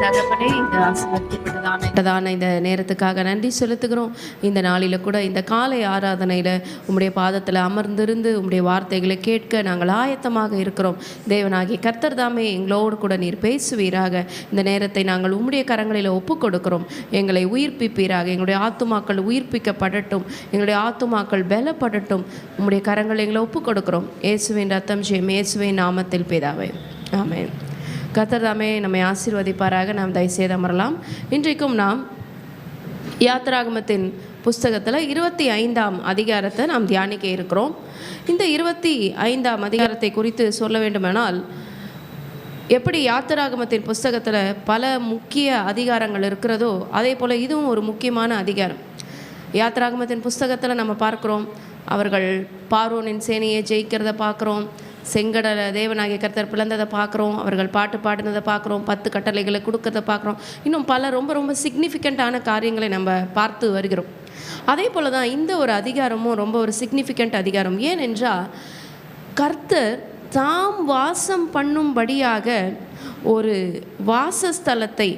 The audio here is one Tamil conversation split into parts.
தகப்பனே, இந்த ஆசீர்வதிக்கப்பட்டதான இந்த நேரத்துக்காக நன்றி செலுத்துகிறோம். இந்த நாளில் கூட இந்த காலை ஆராதனையில் உம்முடைய பாதத்தில் அமர்ந்திருந்து உம்முடைய வார்த்தைகளை கேட்க நாங்கள் ஆயத்தமாக இருக்கிறோம். தேவனாகிய கர்த்தர் தாமே எங்களோடு கூட நீர் பேசுவீராக. இந்த நேரத்தை நாங்கள் உம்முடைய கரங்களில் ஒப்புக் கொடுக்கிறோம். எங்களை உயிர்ப்பிப்பீராக. எங்களுடைய ஆத்துமாக்கள் உயிர்ப்பிக்கப்படட்டும். எங்களுடைய ஆத்துமாக்கள் பலப்படட்டும். உம்முடைய கரங்களை எங்களை ஒப்புக் கொடுக்கிறோம். இயேசுவின் ரத்தம் ஜெயம். இயேசுவின் நாமத்தில் பிதாவே, ஆமென். கர்த்தர் தாமே நம்மை ஆசீர்வதிப்பாராக. நாம் தயவுசெய்து அமரலாம். இன்றைக்கும் நாம் யாத்திராகமத்தின் புஸ்தகத்தில் 25ஆம் அதிகாரத்தை நாம் தியானிக்க இருக்கிறோம். இந்த 25ஆம் அதிகாரத்தை குறித்து சொல்ல வேண்டுமானால், எப்படி யாத்திராகமத்தின் புஸ்தகத்தில் பல முக்கிய அதிகாரங்கள் இருக்கிறதோ அதே போல் இதுவும் ஒரு முக்கியமான அதிகாரம். யாத்திராகமத்தின் புஸ்தகத்தில் நம்ம பார்க்குறோம், அவர்கள் பார்வோனின் சேனையை ஜெயிக்கிறத பார்க்குறோம். செங்கடலை தேவனாகிய கர்த்தர் பிளந்ததை பார்க்குறோம். அவர்கள் பாட்டு பாடினதை பார்க்குறோம். 10 கட்டளைகளை கொடுக்கறத பார்க்குறோம். இன்னும் பல ரொம்ப ரொம்ப சிக்னிஃபிகண்ட்டான காரியங்களை நம்ம பார்த்து வருகிறோம். அதே போல் தான் இந்த ஒரு அதிகாரமும் ரொம்ப ஒரு சிக்னிஃபிகண்ட் அதிகாரம். ஏனென்றால் கர்த்தர் தாம் வாசம் பண்ணும்படியாக ஒரு வாசஸ்தலத்தை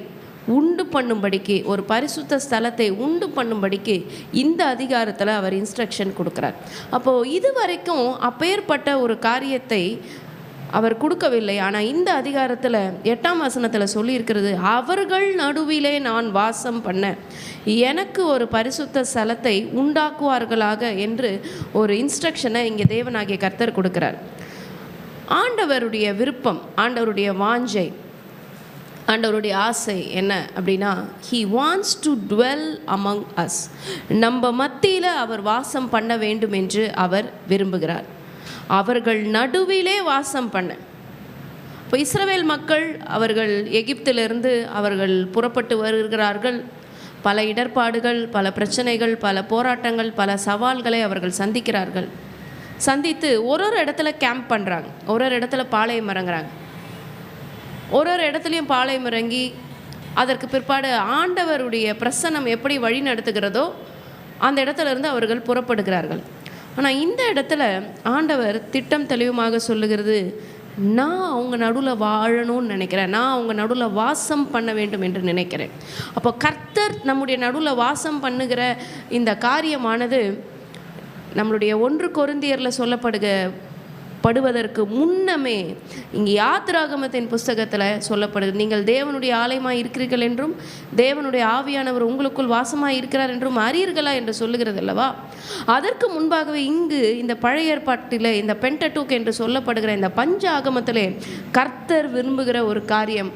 உண்டு பண்ணும்படிக்கு, ஒரு பரிசுத்த ஸ்தலத்தை உண்டு பண்ணும்படிக்கு இந்த அதிகாரத்தில் அவர் இன்ஸ்ட்ரக்ஷன் கொடுக்குறார். அப்போது இது வரைக்கும் அப்பேற்பட்ட ஒரு காரியத்தை அவர் கொடுக்கவில்லை. ஆனால் இந்த அதிகாரத்தில் 8ஆம் வசனத்தில் சொல்லியிருக்கிறது, அவர்கள் நடுவிலே நான் வாசம் பண்ண எனக்கு ஒரு பரிசுத்த ஸ்தலத்தை உண்டாக்குவார்களாக என்று ஒரு இன்ஸ்ட்ரக்ஷனை இங்கே தேவனாகிய கர்த்தர் கொடுக்குறார். ஆண்டவருடைய விருப்பம், ஆண்டவருடைய வாஞ்சை, ஆண்டவருடைய ஆசை என்ன அப்படின்னா, he wants to dwell among us. நம்ம மத்தியில் அவர் வாசம் பண்ண வேண்டும் என்று அவர் விரும்புகிறார். அவர்கள் நடுவிலே வாசம் பண்ண. இப்போ இஸ்ரவேல் மக்கள் அவர்கள் எகிப்திலிருந்து அவர்கள் புறப்பட்டு வருகிறார்கள். பல இடர்பாடுகள், பல பிரச்சனைகள், பல போராட்டங்கள், பல சவால்களை அவர்கள் சந்திக்கிறார்கள். சந்தித்து ஒரு இடத்துல கேம்ப் பண்ணுறாங்க, ஒரு இடத்துல பாளையம் இறங்குறாங்க. ஒரு இடத்துலையும் பாளையம் இறங்கி அதற்கு பிற்பாடு ஆண்டவருடைய பிரசன்னம் எப்படி வழி நடத்துகிறதோ அந்த இடத்துல இருந்து அவர்கள் புறப்படுகிறார்கள். ஆனால் இந்த இடத்துல ஆண்டவர் திட்டம் தெளிவுமாக சொல்லுகிறது, நான் அவங்க நடுவில் வாழணும்னு நினைக்கிறேன், நான் அவங்க நடுவில் வாசம் பண்ண வேண்டும் என்று நினைக்கிறேன். அப்போ கர்த்தர் நம்முடைய நடுவில் வாசம் பண்ணுகிற இந்த காரியமானது நம்மளுடைய 1 கொரிந்தியரில் சொல்லப்படுவதற்கு முன்னமே இங்கே யாத்திராகமத்தின் புஸ்தகத்தில் சொல்லப்படுது. நீங்கள் தேவனுடைய ஆலயமாக இருக்கிறீர்கள் என்றும் தேவனுடைய ஆவியானவர் உங்களுக்குள் வாசமாக இருக்கிறார் என்றும் அறியீர்களா என்று சொல்லுகிறது அல்லவா. அதற்கு முன்பாகவே இங்கு இந்த பழைய ஏற்பாட்டில் இந்த பென்டடூக் என்று சொல்லப்படுகிற இந்த பஞ்ச ஆகமத்திலே கர்த்தர் விரும்புகிற ஒரு காரியம்,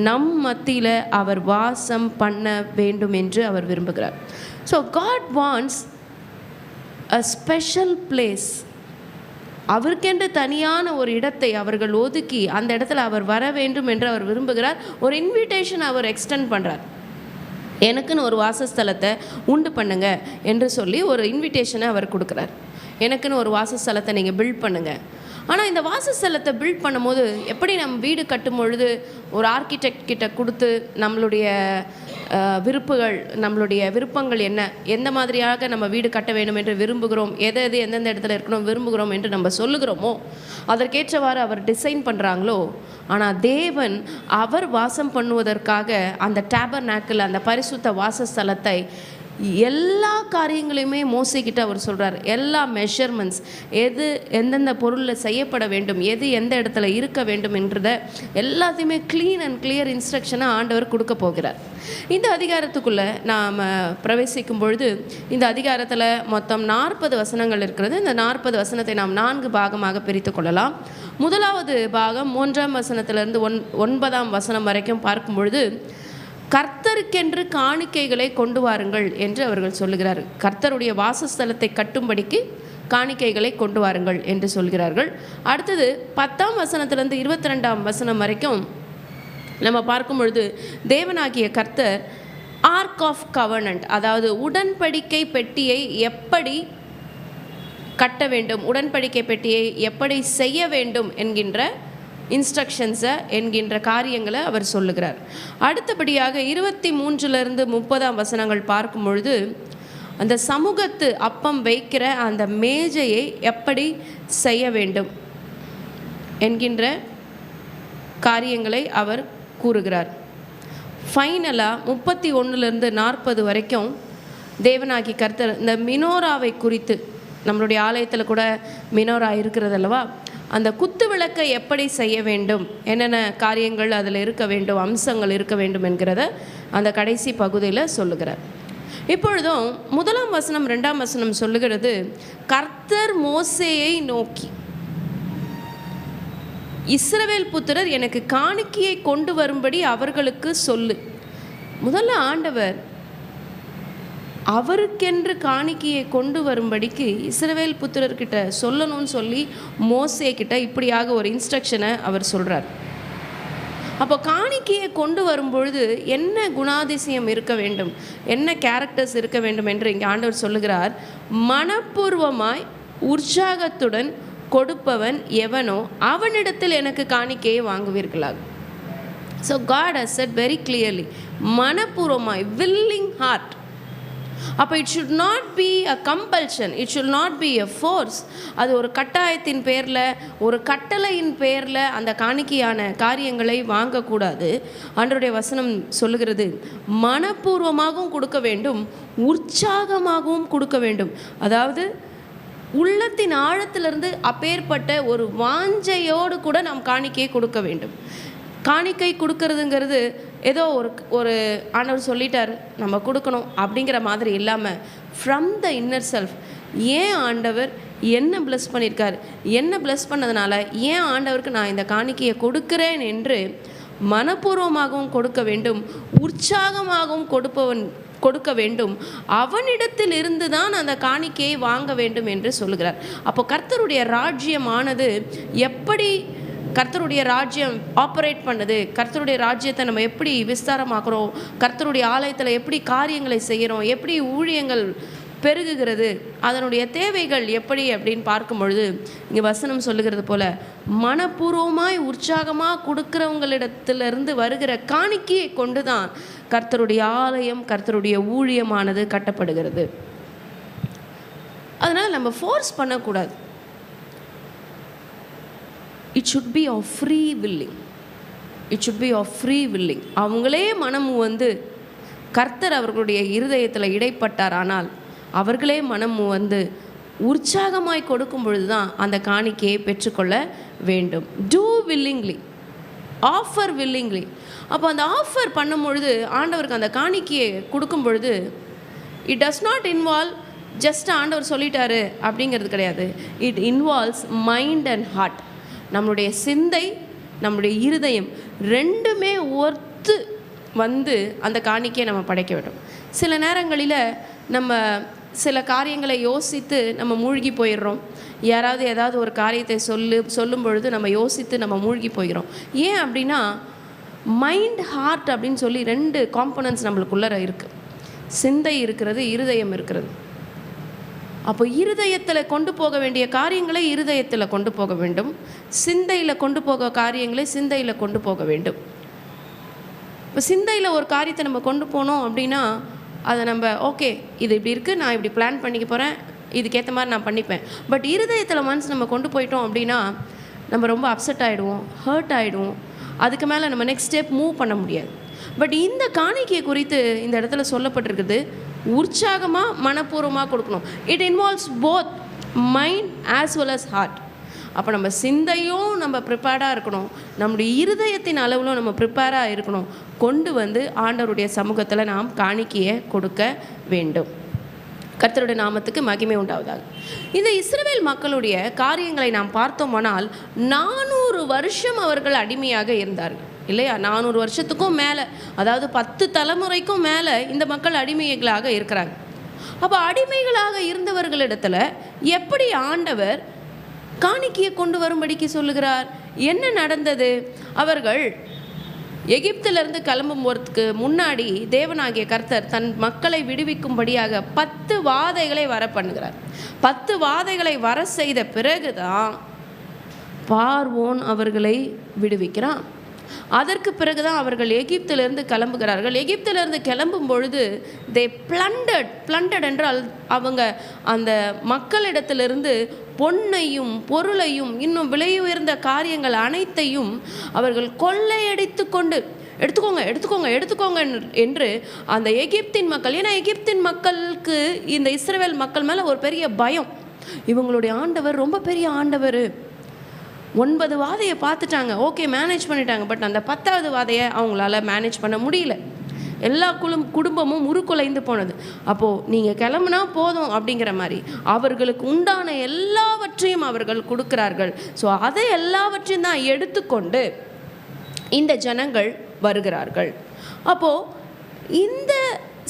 நம் மத்தியில் அவர் வாசம் பண்ண வேண்டும் என்று அவர் விரும்புகிறார். So God wants a special place. அவருக்கென்று தனியான ஒரு இடத்தை அவர்கள் ஒதுக்கி அந்த இடத்துல அவர் வர வேண்டும் என்று அவர் விரும்புகிறார். ஒரு இன்விடேஷன் அவர் எக்ஸ்டெண்ட் பண்ணுறார். எனக்குன்னு ஒரு வாசஸ்தலத்தை உண்டு பண்ணுங்க என்று சொல்லி ஒரு இன்விடேஷனை அவர் கொடுக்குறார். எனக்குன்னு ஒரு வாசஸ்தலத்தை நீங்கள் பில்ட் பண்ணுங்கள். ஆனால் இந்த வாசஸ்தலத்தை பில்ட் பண்ணும்போது எப்படி நம்ம வீடு கட்டும் பொழுது ஒரு ஆர்கிடெக்ட் கிட்ட கொடுத்து நம்மளுடைய நம்மளுடைய விருப்பங்கள் என்ன, எந்த மாதிரியாக நம்ம வீடு கட்ட வேண்டும் என்று விரும்புகிறோம், எது எந்தெந்த இடத்துல இருக்கணும் விரும்புகிறோம் என்று நம்ம சொல்லுகிறோமோ அதற்கேற்றவாறு அவர் டிசைன் பண்ணுறாங்களோ. ஆனால் தேவன் அவர் வாசம் பண்ணுவதற்காக அந்த டேபர்நாக்கிள், அந்த பரிசுத்த வாசஸ்தலத்தை எல்லா காரியங்களையுமே மோசைக்கிட்ட அவர் சொல்கிறார். எல்லா மெஷர்மெண்ட்ஸ், எது எந்தெந்த பொருளில் செய்யப்பட வேண்டும், எது எந்த இடத்துல இருக்க வேண்டும் என்றதை எல்லாத்தையுமே க்ளீன் அண்ட் கிளியர் இன்ஸ்ட்ரக்ஷனை ஆண்டவர் கொடுக்க போகிறார். இந்த அதிகாரத்துக்குள்ளே நாம் பிரவேசிக்கும் பொழுது இந்த அதிகாரத்தில் மொத்தம் 40 வசனங்கள் இருக்கிறது. இந்த 40 வசனத்தை நாம் 4 பாகமாக பிரித்து கொள்ளலாம். முதலாவது பாகம் 1ஆம் வசனத்திலிருந்து 9ஆம் வசனம் வரைக்கும் பார்க்கும் பொழுது, கர்த்தருக்கென்று காணிக்கைகளை கொண்டு வாருங்கள் என்று அவர்கள் சொல்லுகிறார்கள். கர்த்தருடைய வாசஸ்தலத்தை கட்டும்படிக்கு காணிக்கைகளை கொண்டு வாருங்கள் என்று சொல்கிறார்கள். அடுத்தது 10ஆம் வசனத்திலிருந்து 22ஆம் வசனம் வரைக்கும் நம்ம பார்க்கும் பொழுது தேவனாகிய கர்த்தர் ஆர்க் ஆஃப் கவர்னன்ட், அதாவது உடன்படிக்கை பெட்டியை எப்படி கட்ட வேண்டும், உடன்படிக்கை பெட்டியை எப்படி செய்ய வேண்டும் என்கின்ற இன்ஸ்ட்ரக்ஷன்ஸை என்கின்ற காரியங்களை அவர் சொல்லுகிறார். அடுத்தபடியாக 23லிருந்து 30ஆம் வசனங்கள் பார்க்கும் பொழுது அந்த சமூகத்து அப்பம் வைக்கிற அந்த மேஜையை எப்படி செய்ய வேண்டும் என்கின்ற காரியங்களை அவர் கூறுகிறார். ஃபைனலாக 31லேருந்து 40 வரைக்கும் தேவனாகி கர்த்தர் இந்த மினோராவை குறித்து, நம்மளுடைய ஆலயத்தில் கூட மினோரா இருக்கிறது அல்லவா, அந்த குத்து விளக்கை எப்படி செய்ய வேண்டும், என்னென்ன காரியங்கள் அதில் இருக்க வேண்டும், அம்சங்கள் இருக்க வேண்டும் என்கிறத அந்த கடைசி பகுதியில் சொல்லுகிறார். இப்பொழுதும் 1ஆம் வசனம் 2ஆம் வசனம் சொல்லுகிறது, கர்த்தர் மோசேயை நோக்கி, இஸ்ரவேல் புத்திரர் எனக்கு காணிக்கையை கொண்டு வரும்படி அவர்களுக்கு சொல்லு. முதல்ல ஆண்டவர் அவருக்கென்று காணிக்கையை கொண்டு வரும்படிக்கு இஸ்ரவேல் புத்திரர்கிட்ட சொல்லணும்னு சொல்லி மோசே கிட்ட இப்படியாக ஒரு இன்ஸ்ட்ரக்ஷனை அவர் சொல்கிறார். அப்போ காணிக்கையை கொண்டு வரும்பொழுது என்ன குணாதிசயம் இருக்க வேண்டும், என்ன கேரக்டர்ஸ் இருக்க வேண்டும் என்று இங்கே ஆண்டவர் சொல்லுகிறார். மனப்பூர்வமாய் உற்சாகத்துடன் கொடுப்பவன் எவனோ அவனிடத்தில் எனக்கு காணிக்கையை வாங்குவீர்களாக. So god has set very clearly, மனப்பூர்வமாய், வில்லிங் ஹார்ட். அப்போ it should not be a compulsion, it should not be a force. அது ஒரு கட்டாயத்தின் பேரில், ஒரு கட்டளையின் பேரில் அந்த காணிக்கையான காரியங்களை வாங்கக்கூடாது. ஆண்டவருடைய வசனம் சொல்லுகிறது, மனப்பூர்வமாகவும் கொடுக்க வேண்டும், உற்சாகமாகவும் கொடுக்க வேண்டும். அதாவது உள்ளத்தின் ஆழத்திலிருந்து அப்பேற்பட்ட ஒரு வாஞ்சையோடு கூட நாம் காணிக்கையை கொடுக்க வேண்டும். காணிக்கை கொடுக்கறதுங்கிறது ஏதோ ஒரு ஆண்டவர் சொல்லிட்டார் நம்ம கொடுக்கணும் அப்படிங்கிற மாதிரி இல்லாமல், ஃப்ரம் த இன்னர் செல்ஃப், ஏன் ஆண்டவர் என்ன பிளஸ் பண்ணியிருக்கார், என்ன பிளஸ் பண்ணதுனால ஏன் ஆண்டவருக்கு நான் இந்த காணிக்கையை கொடுக்கிறேன் என்று மனப்பூர்வமாகவும் கொடுக்க வேண்டும், உற்சாகமாகவும் கொடுக்க வேண்டும். அவனிடத்தில் இருந்து தான் அந்த காணிக்கையை வாங்க வேண்டும் என்று சொல்லுகிறார். அப்போ கர்த்தருடைய ராஜ்யமானது எப்படி, கர்த்தருடைய ராஜ்யம் ஆப்ரேட் பண்ணுது, கர்த்தருடைய ராஜ்யத்தை நம்ம எப்படி விஸ்தாரமாக்குறோம், கர்த்தருடைய ஆலயத்தில் எப்படி காரியங்களை செய்கிறோம், எப்படி ஊழியங்கள் பெருகுகிறது, அதனுடைய தேவைகள் எப்படி அப்படின்னு பார்க்கும் பொழுது இங்கே வசனம் சொல்லுகிறது போல, மனப்பூர்வமாய் உற்சாகமாக கொடுக்குறவங்களிடத்திலிருந்து வருகிற காணிக்கையை கொண்டு தான் கர்த்தருடைய ஆலயம், கர்த்தருடைய ஊழியமானது கட்டப்படுகிறது. அதனால் நம்ம ஃபோர்ஸ் பண்ணக்கூடாது. It should be of free willing, it should be of free willing. அவங்களே மனம் வந்து கர்த்தர் அவர்களுடைய இருதயத்தில் இடைப்பட்டார், ஆனால் அவர்களே மனம் வந்து உற்சாகமாய் கொடுக்கும் பொழுது தான் அந்த காணிக்கையை பெற்றுக்கொள்ள வேண்டும். Do willingly, offer willingly. அப்போ அந்த ஆஃபர் பண்ணும் பொழுது, ஆண்டவருக்கு அந்த காணிக்கையை கொடுக்கும் பொழுது, it does not involve just ஆண்டவர் சொல்லிட்டாரு அப்படிங்கிறது கிடையாது. It involves mind and heart. நம்மளுடைய சிந்தை, நம்முடைய இருதயம் ரெண்டுமே ஒர்த்து வந்து அந்த காணிக்கையை நம்ம படைக்க வேண்டும். சில நேரங்களில் நம்ம சில காரியங்களை யோசித்து நம்ம மூழ்கி போயிடுறோம். யாராவது ஏதாவது ஒரு காரியத்தை சொல்லும் பொழுது நம்ம யோசித்து நம்ம மூழ்கி போயிடுறோம். ஏன் அப்படின்னா, மைண்ட் ஹார்ட் அப்படின்னு சொல்லி 2 காம்பனன்ட்ஸ் நம்மளுக்குள்ளே இருக்குது. சிந்தை இருக்கிறது, இருதயம் இருக்கிறது. அப்போ இருதயத்தில் கொண்டு போக வேண்டிய காரியங்களை இருதயத்தில் கொண்டு போக வேண்டும், சிந்தையில் கொண்டு போக காரியங்களை சிந்தையில் கொண்டு போக வேண்டும். இப்போ சிந்தையில் ஒரு காரியத்தை நம்ம கொண்டு போனோம் அப்படின்னா, அதை நம்ம ஓகே இது இப்படி இருக்குது, நான் இப்படி பிளான் பண்ணிக்க போகிறேன், இதுக்கேற்ற மாதிரி நான் பண்ணிப்பேன். பட் இருதயத்தில் மனசு நம்ம கொண்டு போயிட்டோம் அப்படின்னா நம்ம ரொம்ப அப்செட் ஆகிடுவோம், ஹர்ட் ஆகிடுவோம். அதுக்கு மேலே நம்ம நெக்ஸ்ட் ஸ்டெப் மூவ் பண்ண முடியாது. பட் இந்த காணிக்கை குறித்து இந்த இடத்துல சொல்லப்பட்டிருக்குது, உற்சாகமாக மனப்பூர்வமாக கொடுக்கணும். It involves both mind as well as heart. அப்போ நம்ம சிந்தையும் நம்ம ப்ரிப்பேர்டாக இருக்கணும், நம்முடைய இருதயத்தின் அளவிலும் நம்ம ப்ரிப்பேராக இருக்கணும். கொண்டு வந்து ஆண்டவருடைய சமூகத்தில் நாம் காணிக்கையை கொடுக்க வேண்டும். கர்த்தருடைய நாமத்துக்கு மகிமை உண்டாவதாக. இந்த இஸ்ரவேல் மக்களுடைய காரியங்களை நாம் பார்த்தோமானால் 400 வருஷம் அவர்கள் அடிமையாக இருந்தார்கள் இல்லையா? 400 வருஷத்துக்கும் மேலே, அதாவது 10 தலைமுறைக்கும் மேலே இந்த மக்கள் அடிமைகளாக இருக்கிறாங்க. அப்போ அடிமைகளாக இருந்தவர்களிடத்தில் எப்படி ஆண்டவர் காணிக்கையை கொண்டு வரும்படிக்கு சொல்லுகிறார்? என்ன நடந்தது? அவர்கள் எகிப்திலிருந்து கிளம்பும் போகிறதுக்கு முன்னாடி தேவனாகிய கர்த்தர் தன் மக்களை விடுவிக்கும்படியாக 10 வாதைகளை வர பண்ணுகிறார். 10 வாதைகளை வர செய்த பிறகுதான் பார்வோன் அவர்களை விடுவிக்கிறான். அதற்கு பிறகுதான் அவர்கள் எகிப்திலிருந்து கிளம்புகிறார்கள். எகிப்திலிருந்து கிளம்பும் பொழுது தே பிளண்டட் என்றால் அவங்க அந்த மக்களிடத்திலிருந்து பொன்னையும் பொருளையும் இன்னும் விலை உயர்ந்த காரியங்கள் அனைத்தையும் அவர்கள் கொள்ளையடித்து கொண்டு எடுத்துக்கோங்க எடுத்துக்கோங்க எடுத்துக்கோங்க என்று அந்த எகிப்தின் மக்கள், ஏன்னா எகிப்தின் மக்களுக்கு இந்த இஸ்ரவேல் மக்கள் மேலே ஒரு பெரிய பயம். இவங்களுடைய ஆண்டவர் ரொம்ப பெரிய ஆண்டவர். 9 வாதையை பார்த்துட்டாங்க, ஓகே மேனேஜ் பண்ணிட்டாங்க. பட் அந்த 10வது வாதையை அவங்களால மேனேஜ் பண்ண முடியல. எல்லா குடும்பமும் உருக்குலைந்து போனது. அப்போது நீங்கள் கிளம்புனா போதும் அப்படிங்கிற மாதிரி அவர்களுக்கு உண்டான எல்லாவற்றையும் அவர்கள் கொடுக்கிறார்கள். ஸோ அதை எல்லாவற்றையும் தான் எடுத்துக்கொண்டு இந்த ஜனங்கள் வருகிறார்கள். அப்போது இந்த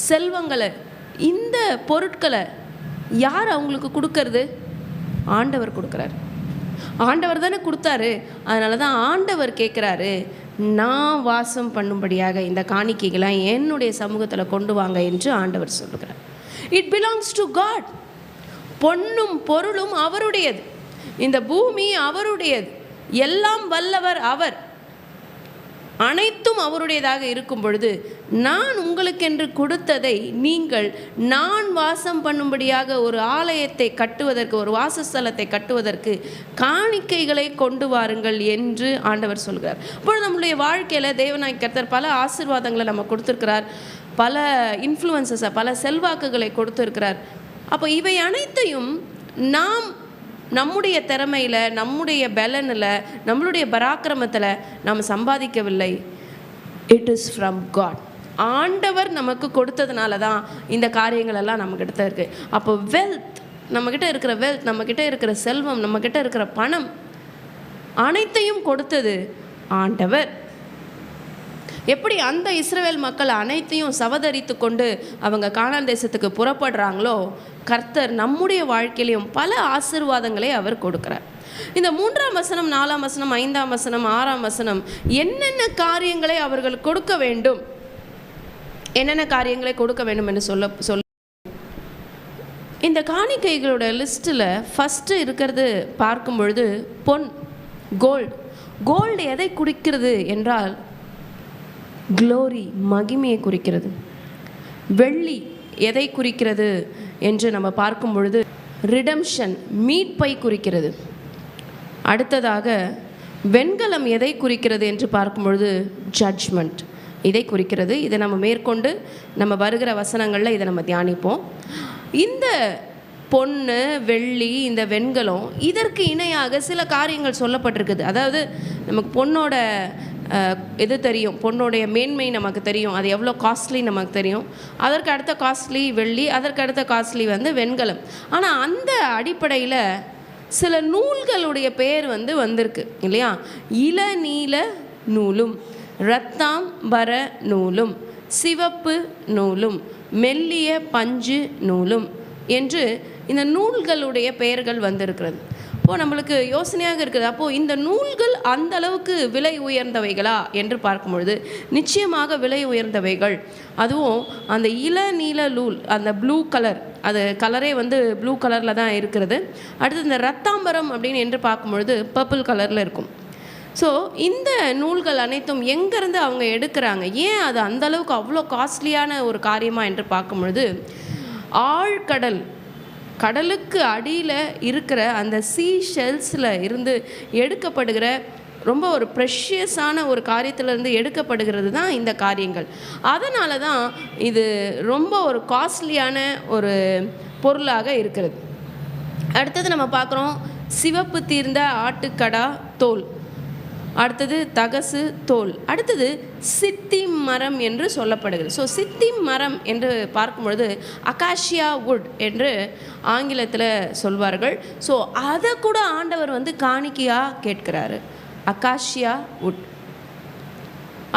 செல்வங்களை, இந்த பொருட்களை யார் அவங்களுக்கு கொடுக்கறது? ஆண்டவர் கொடுக்குறார். ஆண்டவர் தானே கொடுத்தாரு. அதனால தான் ஆண்டவர் கேட்குறாரு, நான் வாசம் பண்ணும்படியாக இந்த காணிக்கைகளை என்னுடைய சமூகத்தில் கொண்டு வாங்க என்று ஆண்டவர் சொல்லுகிறார். It belongs to God. பொன்னும் பொருளும் அவருடையது, இந்த பூமி அவருடையது, எல்லாம் வல்லவர் அவர், அனைத்தும் அவருடையதாக இருக்கும் பொழுது நான் உங்களுக்கென்று கொடுத்ததை நீங்கள் நான் வாசம் பண்ணும்படியாக ஒரு ஆலயத்தை கட்டுவதற்கு, ஒரு வாசஸ்தலத்தை கட்டுவதற்கு காணிக்கைகளை கொண்டு வாருங்கள் என்று ஆண்டவர் சொல்கிறார். அப்பொழுது நம்முடைய வாழ்க்கையில் தேவனாய் கர்த்தர் பல ஆசீர்வாதங்களை நம்ம கொடுத்துருக்கிறார், பல இன்ஃப்ளூயன்சஸை, பல செல்வாக்குகளை கொடுத்துருக்கிறார். அப்போ இவை அனைத்தையும் நாம் நம்முடைய திறமையில், நம்முடைய பலனில், நம்மளுடைய பராக்கிரமத்தில் நாம் சம்பாதிக்கவில்லை. It is from god. ஆண்டவர் நமக்கு கொடுத்ததுனால தான் இந்த காரியங்கள் எல்லாம் நம்மக்கிட்ட இருக்குது. அப்போ வெல்த், நம்மக்கிட்ட இருக்கிற வெல்த், நம்மக்கிட்ட இருக்கிற செல்வம், நம்மக்கிட்ட இருக்கிற பணம் அனைத்தையும் கொடுத்தது ஆண்டவர். எப்படி அந்த இஸ்ரவேல் மக்கள் அனைத்தையும் சவதரித்து கொண்டு அவங்க கானான் தேசத்துக்கு புறப்படுறாங்களோ, கர்த்தர் நம்முடைய வாழ்க்கையிலையும் பல ஆசீர்வாதங்களை அவர் கொடுக்கிறார். இந்த 3ஆம் வசனம், 4ஆம் வசனம், 5ஆம் வசனம், 6ஆம் வசனம் என்னென்ன காரியங்களை அவர்கள் கொடுக்க வேண்டும், என்னென்ன காரியங்களை கொடுக்க வேண்டும் என்று சொல்ல இந்த காணிக்கைகளோட லிஸ்ட்டில் ஃபஸ்ட்டு இருக்கிறது பார்க்கும் பொழுது பொன், கோல்டு. கோல்டு எதை குறிக்கிறது என்றால் க்ளோரி, மகிமையை குறிக்கிறது. வெள்ளி எதை குறிக்கிறது என்று நம்ம பார்க்கும் பொழுது ரிடம்ஷன், மீட்பை குறிக்கிறது. அடுத்ததாக வெண்கலம் எதை குறிக்கிறது என்று பார்க்கும் பொழுது ஜட்ஜ்மெண்ட், இதை குறிக்கிறது. இதை நம்ம மேற்கொண்டு நம்ம வருகிற வசனங்களில் இதை நம்ம தியானிப்போம். இந்த பொண்ணு, வெள்ளி, இந்த வெண்கலம், இதற்கு இணையாக சில காரியங்கள் சொல்லப்பட்டிருக்குது. அதாவது நமக்கு பொண்ணோட இது தெரியும், பொண்ணுடைய மேன்மை நமக்கு தெரியும், அது எவ்வளோ காஸ்ட்லி நமக்கு தெரியும். அதற்கு அடுத்த காஸ்ட்லி வெள்ளி, அதற்கு அடுத்த காஸ்ட்லி வெண்கலம். ஆனால் அந்த அடிப்படையில் சில நூல்களுடைய பெயர் வந்திருக்கு இல்லையா? இளநீல நூலும், இரத்தாம்பர நூலும், சிவப்பு நூலும், மெல்லிய பஞ்சு நூலும் என்று இந்த நூல்களுடைய பெயர்கள் வந்திருக்கிறது. அப்போது நம்மளுக்கு யோசனையாக இருக்குது, அப்போது இந்த நூல்கள் அந்த அளவுக்கு விலை உயர்ந்தவைகளா என்று பார்க்கும்பொழுது நிச்சயமாக விலை உயர்ந்தவைகள். அதுவும் அந்த இளநீல நூல், அந்த ப்ளூ கலர், அது கலரே ப்ளூ கலரில் தான் இருக்கிறது. அடுத்து இந்த ரத்தாம்பரம் அப்படின்னு என்று பார்க்கும்பொழுது பர்பிள் கலரில் இருக்கும். ஸோ இந்த நூல்கள் அனைத்தும் எங்கேருந்து அவங்க எடுக்கிறாங்க, ஏன் அது அந்தளவுக்கு அவ்வளோ காஸ்ட்லியான ஒரு காரியமாக என்று பார்க்கும்பொழுது ஆழ்கடல், கடலுக்கு அடியில் இருக்கிற அந்த சீ ஷெல்ஸில் இருந்து எடுக்கப்படுகிற ரொம்ப ஒரு ப்ரெஷியஸான ஒரு காரியத்திலேருந்து எடுக்கப்படுகிறது தான் இந்த காரியங்கள். அதனால தான் இது ரொம்ப ஒரு காஸ்ட்லியான ஒரு பொருளாக இருக்கிறது. அடுத்தது நம்ம பார்க்குறோம் சிவப்பு தீர்ந்த ஆட்டுக்கடா தோல், அடுத்தது தகசு தோல், அடுத்தது சித்தி மரம் என்று சொல்லப்படுகிறது. ஸோ சித்தி மரம் என்று பார்க்கும்பொழுது அகாஷியா வுட் என்று ஆங்கிலத்தில் சொல்வார்கள். ஸோ அதை கூட ஆண்டவர் காணிக்கையாக கேட்கிறாரு, அகாஷியா வுட்.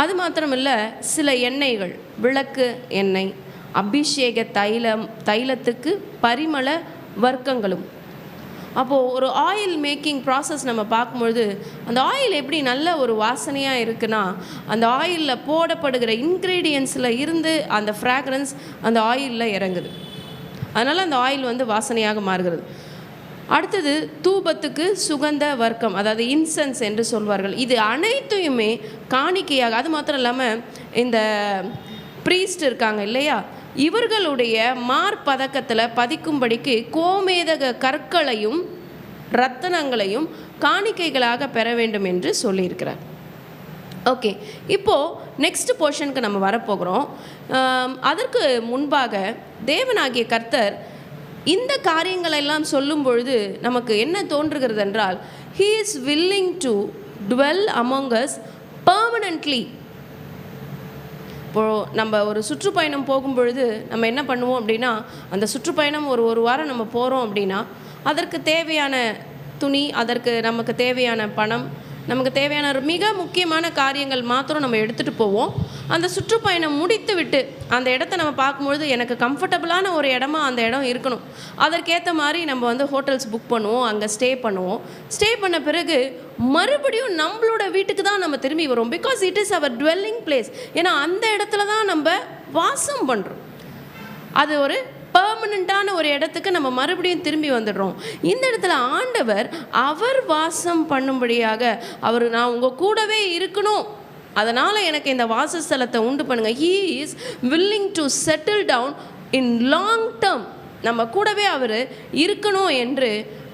அது மாத்திரமில்லை, சில எண்ணெய்கள், விளக்கு எண்ணெய், அபிஷேக தைலத்துக்கு பரிமள வர்க்கங்களும். அப்போது ஒரு ஆயில் மேக்கிங் ப்ராசஸ் நம்ம பார்க்கும்பொழுது அந்த ஆயில் எப்படி நல்ல ஒரு வாசனையாக இருக்குன்னா, அந்த ஆயிலில் போடப்படுகிற இன்க்ரீடியன்ஸில் இருந்து அந்த ஃப்ராக்ரன்ஸ் அந்த ஆயிலில் இறங்குது. அதனால் அந்த ஆயில் வாசனையாக மாறுகிறது. அடுத்தது தூபத்துக்கு சுகந்த வர்க்கம், அதாவது இன்சென்ஸ் என்று சொல்வார்கள். இது அனைத்தையுமே காணிக்கையாக, அது மாத்திரம் இல்லாமல் இந்த ப்ரீஸ்ட் இருக்காங்க இல்லையா, இவர்களுடைய மார்பதக்கத்தில் பதிக்கும்படிக்கு கோமேதக கற்களையும் ரத்தனங்களையும் காணிக்கைகளாக பெற வேண்டும் என்று சொல்லியிருக்கிறார். ஓகே, இப்போது நெக்ஸ்ட் போர்ஷனுக்கு நம்ம வரப்போகிறோம். அதற்கு முன்பாக தேவனாகிய கர்த்தர் இந்த காரியங்களெல்லாம் சொல்லும் பொழுது நமக்கு என்ன தோன்றுகிறது என்றால், He is willing to dwell among us permanently. இப்போது நம்ம ஒரு சுற்றுப்பயணம் போகும் பொழுது நம்ம என்ன பண்ணுவோம் அப்படின்னா, அந்த சுற்றுப்பயணம் ஒரு வாரம் நம்ம போகிறோம் அப்படின்னா அதற்கு தேவையான துணி, அதற்கு நமக்கு தேவையான பணம், நமக்கு தேவையான மிக முக்கியமான காரியங்கள் மாத்திரம் நம்ம எடுத்துகிட்டு போவோம். அந்த சுற்றுப்பயணம் முடித்து விட்டு அந்த இடத்த நம்ம பார்க்கும்பொழுது எனக்கு கம்ஃபர்டபுளான ஒரு இடமா அந்த இடம் இருக்கணும். அதற்கேற்ற மாதிரி நம்ம ஹோட்டல்ஸ் புக் பண்ணுவோம், அங்கே ஸ்டே பண்ணுவோம். ஸ்டே பண்ண பிறகு மறுபடியும் நம்மளோட வீட்டுக்கு தான் நம்ம திரும்பி வரோம். Because it is our dwelling place. ஏன்னா அந்த இடத்துல தான் நம்ம வாசம் பண்ணுறோம். அது ஒரு பெர்மனண்ட்டான ஒரு இடத்துக்கு நம்ம மறுபடியும் திரும்பி வந்துடுறோம். இந்த இடத்துல ஆண்டவர் அவர் வாசம் பண்ணும்படியாக நான் உங்கள் கூடவே இருக்கணும், அதனால் எனக்கு இந்த வாசஸ்தலத்தை உண்டு பண்ணுங்கள். He is willing to settle down in long term. நம்ம கூடவே அவர் இருக்கணும் என்று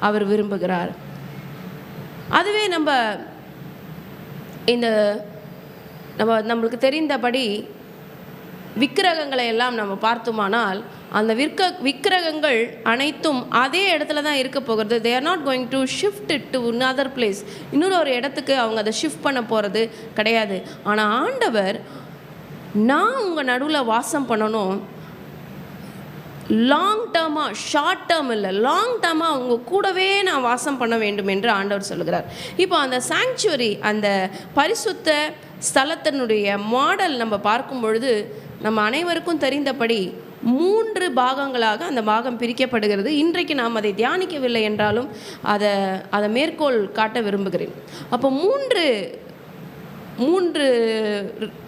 அவர் விரும்புகிறார். அதுவே நம்மளுக்கு தெரிந்தபடி விக்கிரகங்களை எல்லாம் நம்ம பார்த்தோமானால் அந்த விக்கிரகங்கள் அனைத்தும் அதே இடத்துல தான் இருக்க போகிறது. they are not going to shift it to another place. இன்னொரு ஒரு இடத்துக்கு அவங்க அதை ஷிஃப்ட் பண்ண போகிறது கிடையாது. ஆனால் ஆண்டவர், நான் உங்கள் நடுவில் வாசம் பண்ணணும், லாங் டேர்மாக, ஷார்ட் டேர்ம் இல்லை, லாங் டேர்மாக அவங்க கூடவே நான் வாசம் பண்ண வேண்டும் என்று ஆண்டவர் சொல்கிறார். இப்போ அந்த சாங்சுவரி, அந்த பரிசுத்த ஸ்தலத்தினுடைய மாடல் நம்ம பார்க்கும் பொழுது நம்ம அனைவருக்கும் தெரிந்தபடி 3 பாகங்களாக அந்த பாகம் பிரிக்கப்படுகிறது. இன்றைக்கு நாம் அதை தியானிக்கவில்லை என்றாலும் அதை மேற்கோள் காட்ட விரும்புகிறேன். அப்போ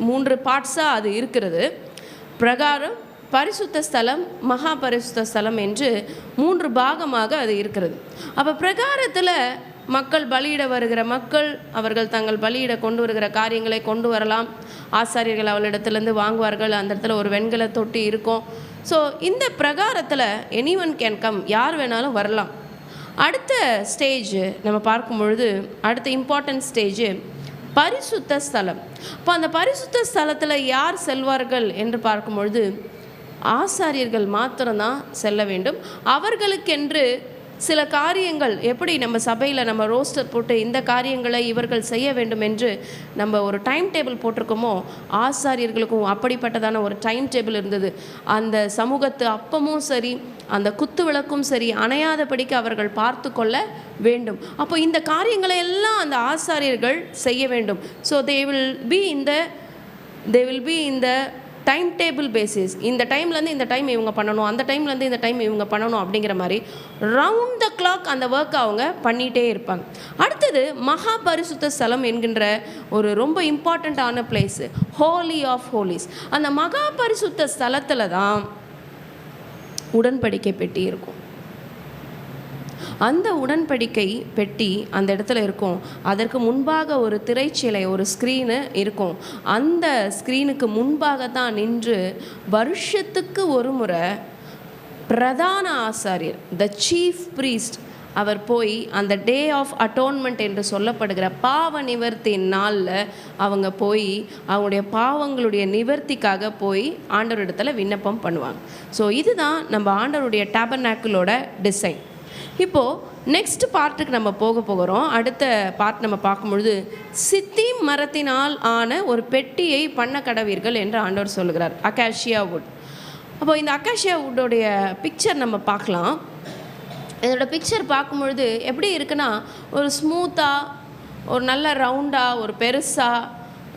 மூன்று பார்ட்ஸாக அது இருக்கிறது. பிரகாரம், பரிசுத்த ஸ்தலம், மகா பரிசுத்த ஸ்தலம் என்று 3 பாகமாக அது இருக்கிறது. அப்போ பிரகாரத்தில் மக்கள் பலியிட வருகிற மக்கள் அவர்கள் தங்கள் பலியிட கொண்டு வருகிற காரியங்களை கொண்டு வரலாம். ஆசாரியர்கள் அவளிடத்துலேருந்து வாங்குவார்கள். அந்த இடத்துல ஒரு வெண்கல தொட்டி இருக்கும். ஸோ இந்த பிரகாரத்தில் எனிஒன் கேன் கம், யார் வேணாலும் வரலாம். அடுத்த ஸ்டேஜ் நம்ம பார்க்கும் பொழுது, அடுத்த இம்பார்ட்டன்ட் ஸ்டேஜ் பரிசுத்த ஸ்தலம். இப்போ அந்த பரிசுத்த ஸ்தலத்தில் யார் செல்வார்கள் என்று பார்க்கும் பொழுது ஆசாரியர்கள் மாத்திரம்தான் செல்ல வேண்டும். அவர்களுக்கென்று சில காரியங்கள், எப்படி நம்ம சபையில் நம்ம ரோஸ்டர் போட்டு இந்த காரியங்களை இவர்கள் செய்ய வேண்டும் என்று நம்ம ஒரு டைம் டேபிள் போட்டிருக்கோமோ, ஆசாரியர்களுக்கும் அப்படிப்பட்டதான ஒரு டைம் டேபிள் இருந்தது. அந்த சமூகத்து அப்பமும் சரி, அந்த குத்து விளக்கும் சரி, அணையாதபடிக்கு அவர்கள் பார்த்து கொள்ள வேண்டும். அப்போ இந்த காரியங்களை எல்லாம் அந்த ஆசாரியர்கள் செய்ய வேண்டும். So they will be in the time table basis. இந்த டைம்லேருந்து இந்த டைம் இவங்க பண்ணணும், அந்த டைம்லேருந்து இந்த டைம் இவங்க பண்ணணும் அப்படிங்கிற மாதிரி ரவுண்ட் த கிளாக் அந்த ஒர்க்கை அவங்க பண்ணிகிட்டே இருப்பாங்க. அடுத்தது மகா பரிசுத்த ஸ்தலம் என்கின்ற ஒரு ரொம்ப இம்பார்ட்டண்ட்டான பிளேஸு, ஹோலி ஆஃப் ஹோலிஸ். அந்த மகா பரிசுத்த ஸ்தலத்தில் தான் உடன்படிக்கை பெட்டி இருக்கும். அந்த உடன்படிக்கை பெட்டி அந்த இடத்துல இருக்கும். அதற்கு முன்பாக ஒரு திரைச்சீலை, ஒரு ஸ்க்ரீனு இருக்கும். அந்த ஸ்க்ரீனுக்கு முன்பாக தான் நின்று வருஷத்துக்கு ஒரு முறை பிரதான ஆசாரியர், த சீஃப் ப்ரீஸ்ட், அவர் போய் அந்த டே ஆஃப் அட்டோன்மெண்ட் என்று சொல்லப்படுகிற பாவ நிவர்த்தி நாளில் அவங்க போய் அவங்களுடைய பாவங்களுடைய நிவர்த்திக்காக போய் ஆண்டவரிடத்தில் விண்ணப்பம் பண்ணுவாங்க. ஸோ இதுதான் நம்ம ஆண்டவருடைய டேபர்நாக்கிளோட டிசைன். இப்போது நெக்ஸ்ட் பார்ட்டுக்கு நம்ம போகிறோம். அடுத்த பார்ட் நம்ம பார்க்கும்பொழுது சித்திம் மரத்தினால் ஆன ஒரு பெட்டியை பண்ண கடவீர்கள் என்று ஆண்டவர் சொல்லுகிறார், அகாஷியா வுட். அப்போ இந்த அகாஷியா வுட்டோடைய பிக்சர் நம்ம பார்க்கலாம். இதோட பிக்சர் பார்க்கும்பொழுது எப்படி இருக்குன்னா, ஒரு ஸ்மூத்தாக, ஒரு நல்ல ரவுண்டாக, ஒரு பெருசாக,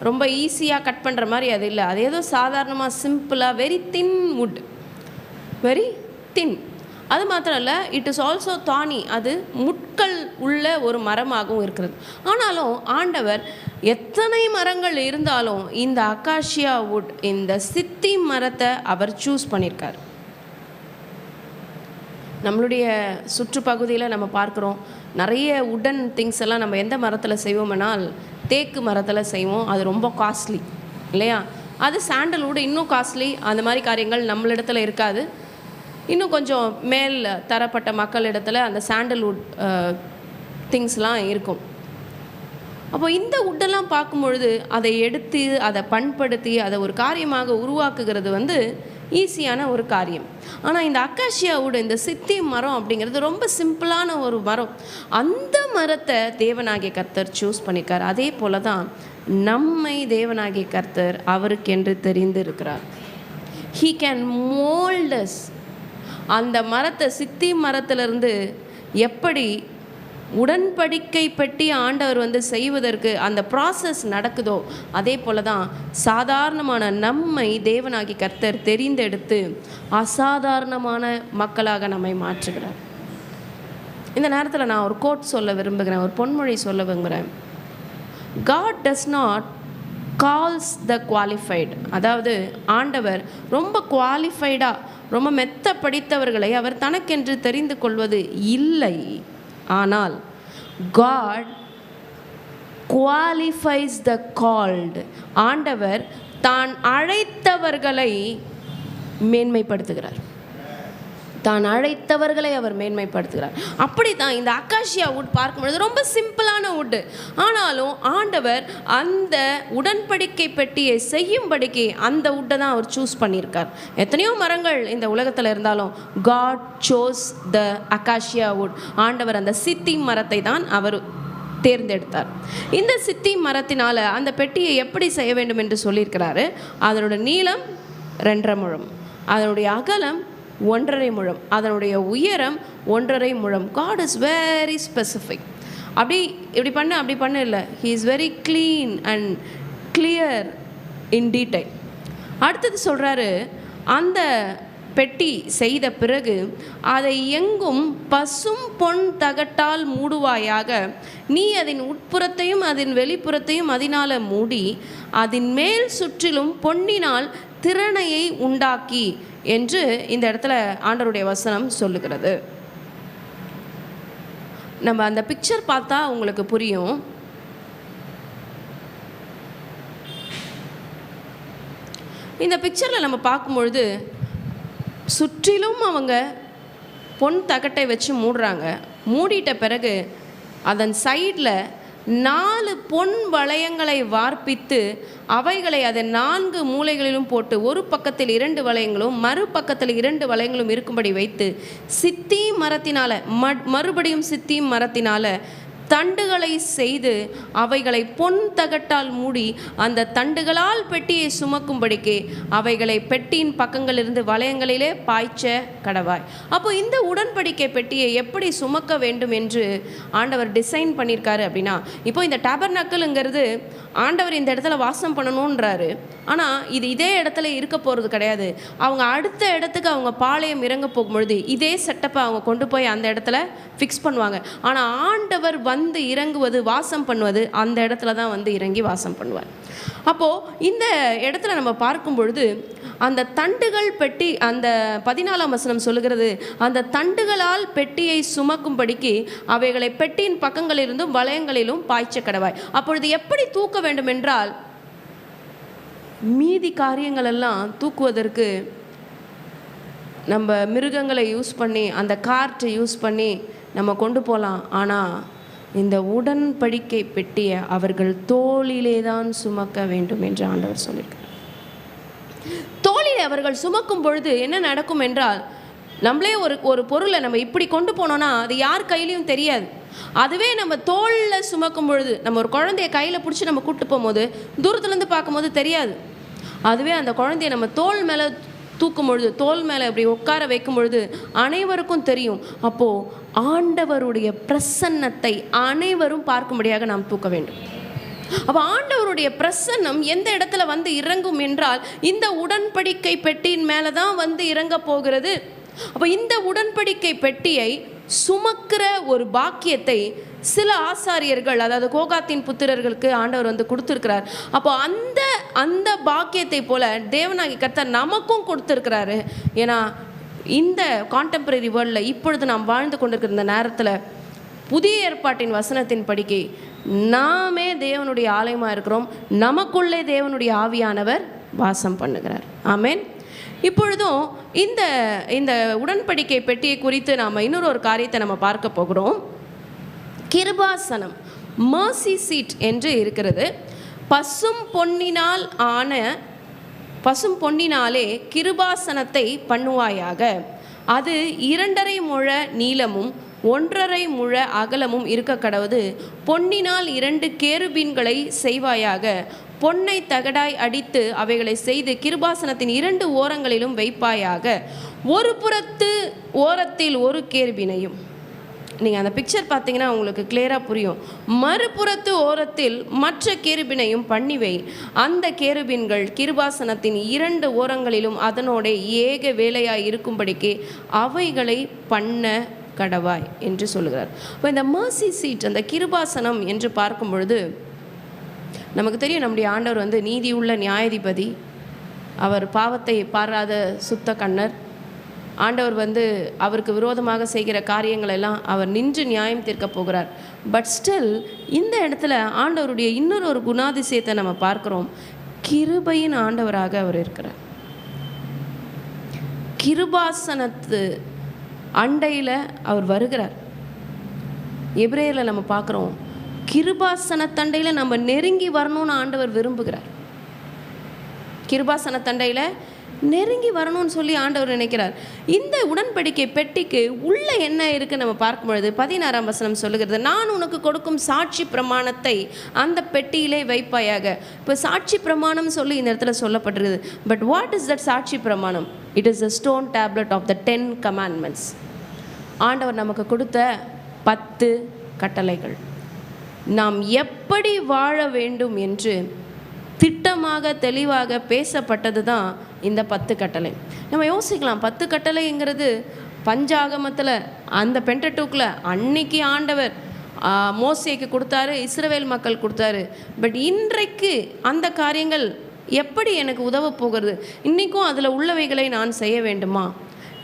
ரொம்ப ஈஸியாக கட் பண்ணுற மாதிரி அது இல்லை. அது ஏதோ சாதாரணமாக சிம்பிளாக very thin wood, very thin. அது மாத்திரம் இல்லை, இட் இஸ் ஆல்சோ தானி, அது முட்கள் உள்ள ஒரு மரமாகவும் இருக்கிறது. ஆனாலும் ஆண்டவர் எத்தனை மரங்கள் இருந்தாலும் இந்த அகாஷியா வுட், இந்த சித்தி மரத்தை அவர் சூஸ் பண்ணியிருக்கார். நம்மளுடைய சுற்றுப்பகுதியில் நம்ம பார்க்குறோம் நிறைய உடன் திங்ஸ் எல்லாம் நம்ம எந்த மரத்தில் செய்வோம்னால் தேக்கு மரத்தில் செய்வோம். அது ரொம்ப காஸ்ட்லி இல்லையா? அது சாண்டல்வுட் இன்னும் காஸ்ட்லி. அந்த மாதிரி காரியங்கள் நம்மளிடத்தில் இருக்காது. இன்னும் கொஞ்சம் மேல் தரப்பட்ட மக்களிடத்தில் அந்த சாண்டல்வுட் திங்ஸ்லாம் இருக்கும். அப்போ இந்த உட்டெல்லாம் பார்க்கும் பொழுது அதை எடுத்து அதை பண்படுத்தி அதை ஒரு காரியமாக உருவாக்குகிறது வந்து ஈஸியான ஒரு காரியம். ஆனால் இந்த அக்காஷியா வுட், இந்த சித்தி மரம் அப்படிங்கிறது ரொம்ப சிம்பிளான ஒரு மரம். அந்த மரத்தை தேவனாகிய கர்த்தர் சூஸ் பண்ணியிருக்கார். அதே போல தான் நம்மை தேவனாகிய கர்த்தர் அவருக்கென்று தெரிந்து இருக்கிறார். He can mold us. அந்த மரத்தை, சித்தி மரத்திலிருந்து எப்படி உடன்படிக்கை பெட்டி ஆண்டவர் வந்து செய்வதற்கு அந்த ப்ராசஸ் நடக்குதோ, அதே போல தான் சாதாரணமான நம்மை தேவனாகி கர்த்தர் தெரிந்தெடுத்து அசாதாரணமான மக்களாக நம்மை மாற்றுகிறார். இந்த நேரத்தில் நான் ஒரு கோட் சொல்ல விரும்புகிறேன், ஒரு பொன்மொழி சொல்ல விரும்புகிறேன். God does not calls the qualified. அதாவது ஆண்டவர் ரொம்ப குவாலிஃபைடாக, ரொம்ப மெத்த படித்தவர்களை அவர் தனக்கென்று தெரிந்து கொள்வது இல்லை. ஆனால் God qualifies the called. ஆண்டவர் தான் அழைத்தவர்களை மேன்மைப்படுத்துகிறார். தான் அழைத்தவர்களை அவர் மேன்மைப்படுத்துகிறார். அப்படி தான் இந்த அக்காஷியா வுட் பார்க்கும்பொழுது ரொம்ப சிம்பிளான வுட்டு, ஆனாலும் ஆண்டவர் அந்த உடன்படிக்கை பெட்டியை செய்யும்படிக்கு அந்த வுட்டை தான் அவர் சூஸ் பண்ணியிருக்கார். எத்தனையோ மரங்கள் இந்த உலகத்தில் இருந்தாலும் காட் சோஸ் த அக்காஷியா வுட். ஆண்டவர் அந்த சித்தி மரத்தை தான் அவர் தேர்ந்தெடுத்தார். இந்த சித்தி மரத்தினால் அந்த பெட்டியை எப்படி செய்ய வேண்டும் என்று சொல்லியிருக்கிறாரு. அதனோட நீளம் 2.5 முழம், அதனுடைய அகலம் 1.5 முழம், அதனுடைய உயரம் 1.5 முழம். God is very specific. இப்படி பண்ண இல்லை. He is very clean and clear in detail. அடுத்தது சொல்கிறாரு, அந்த பெட்டி செய்த பிறகு அதை எங்கும் பசும் பொன் தகட்டால் மூடுவாயாக. நீ அதன் உட்புறத்தையும் அதன் வெளிப்புறத்தையும் அதனால் மூடி அதன் மேல் சுற்றிலும் பொன்னினால் திறனையை உண்டாக்கி என்று இந்த இடத்துல ஆண்டவருடைய வசனம் சொல்லுகிறது. நம்ம அந்த பிக்சர் பார்த்தா உங்களுக்கு புரியும். இந்த பிக்சரில் நம்ம பார்க்கும்பொழுது சுற்றிலும் அவங்க பொன் தகட்டை வச்சு மூடுறாங்க. மூடிட்ட பிறகு அதன் சைடில் 4 பொன் வளையங்களை வார்ப்பித்து அவைகளை அதன் 4 மூலைகளிலும் போட்டு ஒரு பக்கத்தில் 2 வளையங்களும் மறுபக்கத்தில் 2 வளையங்களும் இருக்கும்படி வைத்து சித்தி மரத்தினால் மறுபடியும் சித்தி மரத்தினால் தண்டுகளை செய்து அவைகளை பொன் தகட்டால் மூடி அந்த தண்டுகளால் பெட்டியை சுமக்கும்படிக்கு அவைகளை பெட்டியின் பக்கங்களிலிருந்து வளையங்களிலே பாய்ச்ச கடவாய். அப்போ இந்த உடன்படிக்கை பெட்டியை எப்படி சுமக்க வேண்டும் என்று ஆண்டவர் டிசைன் பண்ணியிருக்காரு அப்படின்னா, இப்போ இந்த டேபர்னக்கிள்ங்கிறது ஆண்டவர் இந்த இடத்துல வாசம் பண்ணணுன்றாரு. ஆனால் இது இதே இடத்துல இருக்க போகிறது கிடையாது. அவங்க அடுத்த இடத்துக்கு அவங்க பாளையம் இறங்க போகும்பொழுது இதே செட்டப்பை அவங்க கொண்டு போய் அந்த இடத்துல ஃபிக்ஸ் பண்ணுவாங்க. ஆனால் ஆண்டவர் வந்து இறங்குவது, வாசம் பண்ணுவது அந்த இடத்துல தான் வந்து இறங்கி வாசம் பண்ணுவார். அப்போது இந்த இடத்துல நம்ம பார்க்கும் பொழுது அந்த தண்டுகள் பெட்டி, அந்த 14ஆம் வசனம் சொல்லுகிறது, அந்த தண்டுகளால் பெட்டியை சுமக்கும்படிக்கு அவைகளை பெட்டியின் பக்கங்களிலிருந்தும் வளையங்களிலும் பாய்ச்ச கடவாய். அப்பொழுது எப்படி தூக்க வேண்டும் என்றால், மீதி காரியங்கள் எல்லாம் தூக்குவதற்கு நம்ம மிருகங்களை யூஸ் பண்ணி, அந்த கார்ட்டை யூஸ் பண்ணி நம்ம கொண்டு போகலாம். ஆனால் இந்த உடன்படிக்கை பெட்டியை அவர்கள் தோளிலே தான் சுமக்க வேண்டும் என்று ஆண்டவர் சொல்லியிருக்கிறார். தோளிலே அவர்கள் சுமக்கும் பொழுது என்ன நடக்கும் என்றால், நம்மளே ஒரு பொருளை நம்ம இப்படி கொண்டு போனோன்னா அது யார் கையிலையும் தெரியாது. அதுவே நம்ம தோளில் சுமக்கும் பொழுது, நம்ம ஒரு குழந்தைய கையில் பிடிச்சி நம்ம கூப்பிட்டு போகும்போது தூரத்துலேருந்து பார்க்கும்போது தெரியாது. அதுவே அந்த குழந்தைய நம்ம தோள் மேலே தூக்கும் பொழுது, தோல் மேலே அப்படி உட்கார வைக்கும் பொழுது அனைவருக்கும் தெரியும். அப்போது ஆண்டவருடைய பிரசன்னத்தை அனைவரும் பார்க்கும்படியாக நாம் தூக்க வேண்டும். அப்போ ஆண்டவருடைய பிரசன்னம் எந்த இடத்துல வந்து இறங்கும் என்றால், இந்த உடன்படிக்கை பெட்டியின் மேலே தான் வந்து இறங்க போகிறது. அப்போ இந்த உடன்படிக்கை பெட்டியை சுமக்கிற ஒரு பாக்கியத்தை சில ஆசாரியர்கள், அதாவது கோகாத்தின் புத்திரர்களுக்கு ஆண்டவர் வந்து கொடுத்துருக்கிறார். அப்போ அந்த பாக்கியத்தை போல தேவனாகி கர்த்தர் நமக்கும் கொடுத்துருக்கிறாரு. ஏன்னா இந்த கான்டெம்பரரி வேர்ல்டில் இப்பொழுது நாம் வாழ்ந்து கொண்டிருக்கிற இந்த நேரத்தில் புதிய ஏற்பாட்டின் வசனத்தின் படிக்கை நாமே தேவனுடைய ஆலயமாக இருக்கிறோம். நமக்குள்ளே தேவனுடைய ஆவியானவர் வாசம் பண்ணுகிறார். ஆமென். இப்பொழுதும் இந்த உடன்படிக்கை பெட்டியை குறித்து நாம் இன்னொரு காரியத்தை நம்ம பார்க்க போகிறோம். கிருபாசனம், மர்சி சீட் என்று இருக்கிறது. பசும் பொன்னினாலே கிருபாசனத்தை பண்ணுவாயாக. அது 2.5 முழ நீளமும் 1.5 முழ அகலமும் இருக்க கடவுது. பொன்னினால் 2 கேருபீன்களை செய்வாயாக. பொன்னை தகடாய் அடித்து அவைகளை செய்து கிருபாசனத்தின் 2 ஓரங்களிலும் வைப்பாயாக. ஒரு ஓரத்தில் ஒரு கேருபீனையும், நீங்கள் அந்த பிக்சர் பார்த்தீங்கன்னா உங்களுக்கு கிளியராக புரியும். மறுபுறத்து ஓரத்தில் மற்ற கேருபீனையும் பண்ணிவை. அந்த கேருபீன்கள் கிருபாசனத்தின் 2 ஓரங்களிலும் அதனோட ஏக வேலையாய் இருக்கும்படிக்கு அவைகளை பண்ண கடவாய் என்று சொல்லுகிறார். இப்போ இந்த மர்சி சீட், அந்த கிருபாசனம் என்று பார்க்கும் பொழுது நமக்கு தெரியும், நம்முடைய ஆண்டவர் நீதியுள்ள நியாயாதிபதி. அவர் பாவத்தை பாராத சுத்த கண்ணர். ஆண்டவர் அவருக்கு விரோதமாக செய்கிற காரியங்கள் எல்லாம் அவர் நின்று நியாயம் தீர்க்க போகிறார். பட் ஸ்டில் இந்த இடத்துல ஆண்டவருடைய இன்னொரு குணாதிசயத்தை நம்ம பார்க்கிறோம். கிருபையின் ஆண்டவராக அவர் இருக்கிறார். கிருபாசனத்து அண்டையில் அவர் வருகிறார். எபிரேயரில் நம்ம பார்க்குறோம், கிருபாசனத்தண்டையில் நம்ம நெருங்கி வரணும்னு ஆண்டவர் விரும்புகிறார். கிருபாசனத்தண்டையில் நெருங்கி வரணும்னு சொல்லி ஆண்டவர் நினைக்கிறார். இந்த உடன்படிக்கை பெட்டிக்கு உள்ள என்ன இருக்குன்னு நம்ம பார்க்கும்பொழுது 16ஆம் வசனம் சொல்லுகிறது, நான் உனக்கு கொடுக்கும் சாட்சி பிரமாணத்தை அந்த பெட்டியிலே வைப்பாயாக. இப்போ சாட்சி பிரமாணம் சொல்லி இந்த இடத்துல சொல்லப்பட்டிருக்குது. பட் வாட் இஸ் தட் சாட்சி பிரமாணம்? It is a stone tablet of the 10 commandments. ஆண்டவர் நமக்கு கொடுத்த 10 கட்டளைகள். நாம் எப்படி வாழ வேண்டும் என்று திட்டமாக தெளிவாக பேசப்பட்டது தான் இந்த 10 கட்டளை. நம்ம யோசிக்கலாம், 10 கட்டளைங்கிறது பஞ்சாகமத்தில் அந்த பென்டடூக்கில் அன்னைக்கு ஆண்டவர் மோசேக்கு கொடுத்தாரு, இஸ்ரவேல் மக்கள் கொடுத்தாரு. பட் இன்றைக்கு அந்த காரியங்கள் எப்படி எனக்கு உதவ போகிறது? இன்றைக்கும் அதில் உள்ளவைகளை நான் செய்ய வேண்டுமா?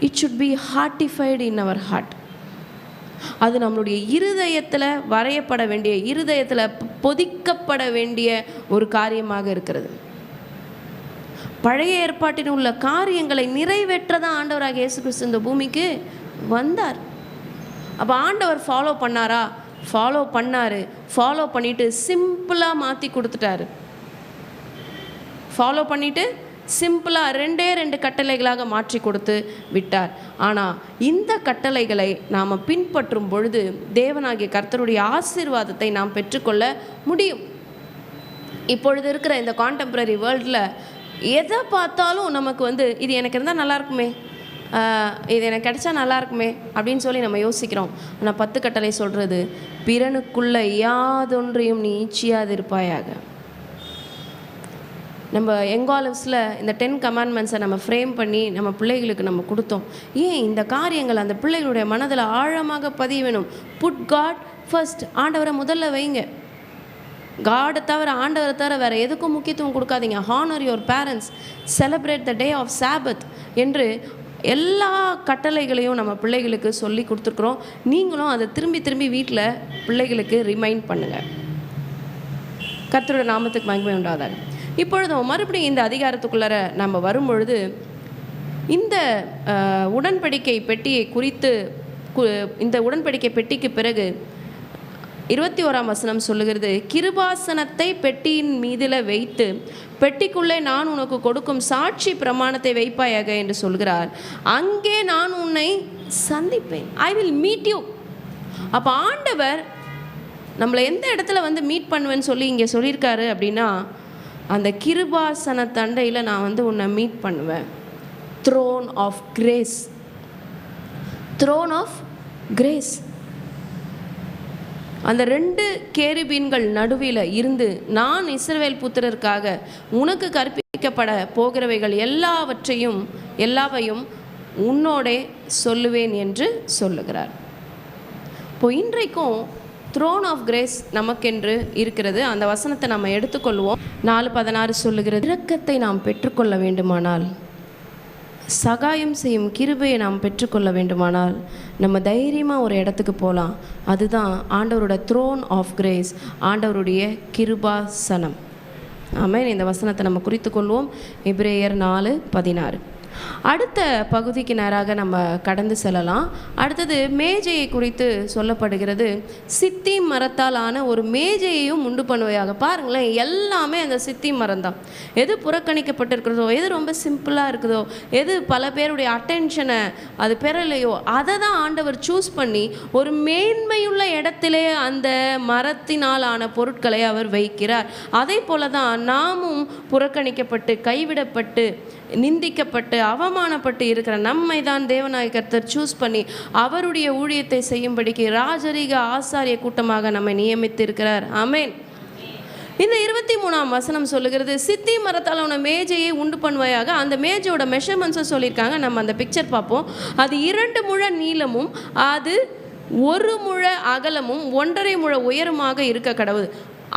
It should be heartified in our heart. அது நம்மளுடைய இருதயத்தில் வரையப்பட வேண்டிய, இருதயத்தில் பொதிக்கப்பட வேண்டிய ஒரு காரியமாக இருக்கிறது. பழைய ஏற்பாட்டில் உள்ள காரியங்களை நிறைவேற்றதான் ஆண்டவராக இயேசு கிறிஸ்து இந்த பூமிக்கு வந்தார். அப்போ ஆண்டவர் ஃபாலோ பண்ணாரா? ஃபாலோ பண்ணார். ஃபாலோ பண்ணிவிட்டு சிம்பிளாக மாற்றி கொடுத்துட்டாரு. ஃபாலோ பண்ணிவிட்டு சிம்பிளாக 2 கட்டளைகளாக மாற்றி கொடுத்து விட்டார். ஆனால் இந்த கட்டளைகளை நாம் பின்பற்றும் பொழுது தேவனாகிய கர்த்தருடைய ஆசீர்வாதத்தை நாம் பெற்றுக்கொள்ள முடியும். இப்பொழுது இருக்கிற இந்த கான்டெம்பரரி வேர்ல்டில் எதை பார்த்தாலும் நமக்கு இது எனக்கு இருந்தால் நல்லாயிருக்குமே, இது எனக்கு கிடைச்சா நல்லா இருக்குமே அப்படின்னு சொல்லி நம்ம யோசிக்கிறோம். ஆனால் 10 கட்டளை சொல்கிறது, பிறனுக்குள்ள யாதொன்றையும் நீ ஈச்சியாது இருப்பாயாக. நம்ம எங்காலிவ்ஸில் இந்த 10 கமாண்ட்மெண்ட்ஸை நம்ம ஃப்ரேம் பண்ணி நம்ம பிள்ளைகளுக்கு நம்ம கொடுத்தோம். ஏன் இந்த காரியங்கள் அந்த பிள்ளைகளுடைய மனதில் ஆழமாக பதிய வேணும். Put God first. ஆண்டவரை முதல்ல வைங்க. காடை தவிர, ஆண்டவரை தவிர வேறு எதுக்கும் முக்கியத்துவம் கொடுக்காதீங்க. Honour your parents, celebrate the day of sabbath என்று எல்லா கட்டளைகளையும் நம்ம பிள்ளைகளுக்கு சொல்லி கொடுத்துருக்குறோம். நீங்களும் அதை திரும்பி திரும்பி வீட்டில் பிள்ளைகளுக்கு ரிமைண்ட் பண்ணுங்கள். கர்த்தருடைய நாமத்துக்கு மகிமை உண்டாதாக. இப்பொழுதும் மறுபடியும் இந்த அதிகாரத்துக்குள்ளார நம்ம வரும்பொழுது இந்த உடன்படிக்கை பெட்டியை குறித்து, இந்த உடன்படிக்கை பெட்டிக்கு பிறகு 21ஆம் வசனம் சொல்லுகிறது, கிருபாசனத்தை பெட்டியின் மீதில் வைத்து பெட்டிக்குள்ளே நான் உனக்கு கொடுக்கும் சாட்சி பிரமாணத்தை வைப்பாயாக என்று சொல்கிறார். அங்கே நான் உன்னை சந்திப்பேன். I will meet you. அப்போ ஆண்டவர் நம்மளை எந்த இடத்துல மீட் பண்ணுவேன்னு சொல்லி இங்கே சொல்லியிருக்காரு அப்படின்னா, அந்த கிருபாசன தண்டையில் நான் உன்னை மீட் பண்ணுவேன். Throne of grace. Throne of grace. அந்த 2 கேருபீன்கள் நடுவில் இருந்து நான் இஸ்ரவேல் புத்திரருக்காக உனக்கு கற்பிக்கப்பட போகிறவைகள் எல்லாவையும் உன்னோடே சொல்லுவேன் என்று சொல்லுகிறார். இப்போ இன்றைக்கும் த்ரோன் ஆஃப் கிரேஸ் நமக்கென்று இருக்கிறது. அந்த வசனத்தை நம்ம எடுத்துக்கொள்வோம். 4:16 சொல்லுகிறது, இரக்கத்தை நாம் பெற்றுக்கொள்ள வேண்டுமானால், சகாயம் செய்யும் கிருபையை நாம் பெற்றுக்கொள்ள வேண்டுமானால் நம்ம தைரியமாக ஒரு இடத்துக்கு போகலாம். அதுதான் ஆண்டவரோட த்ரோன் ஆஃப் கிரேஸ், ஆண்டவருடைய கிருபாசனம். ஆமென். இந்த வசனத்தை நம்ம குறித்து கொள்வோம். எபிரேயர் 4:16. அடுத்த பகுதிக்கு நேராக நம்ம கடந்து செல்லலாம். அடுத்தது மேஜையை குறித்து சொல்லப்படுகிறது. சித்தி மரத்தால் ஆன ஒரு மேஜையையும் உண்டு பண்ணுவையாக. பாருங்களேன், எல்லாமே அந்த சித்தி மரம் தான். எது புறக்கணிக்கப்பட்டிருக்கிறதோ, எது ரொம்ப சிம்பிளாக இருக்குதோ, எது பல பேருடைய அட்டென்ஷனை அது பெறலையோ, அதை தான் ஆண்டவர் சூஸ் பண்ணி ஒரு மேன்மையுள்ள இடத்திலே அந்த மரத்தினால் ஆன பொருட்களை அவர் வைக்கிறார். அதே போல தான் நாமும் புறக்கணிக்கப்பட்டு, கைவிடப்பட்டு, நிந்திக்கப்பட்டு, அவமானப்பட்டு இருக்கிற நம்மை தான் தேவனாகிய கர்த்தர் சூஸ் பண்ணி அவருடைய ஊழியத்தை செய்யும்படிக்கு ராஜரீக ஆசாரிய கூட்டமாக நம்மை நியமித்து இருக்கிறார். ஆமென். இந்த 23ஆம் வசனம் சொல்லுகிறது, சித்தி மரத்தால் உன மேஜையை உண்டு பண்ணுவையாக. அந்த மேஜையோட மெஷர்மெண்ட்ஸை சொல்லியிருக்காங்க. நம்ம அந்த பிக்சர் பார்ப்போம். அது 2 முழ நீளமும் அது 1 முழ அகலமும் 1.5 முழ உயரமாக இருக்க கடவுது.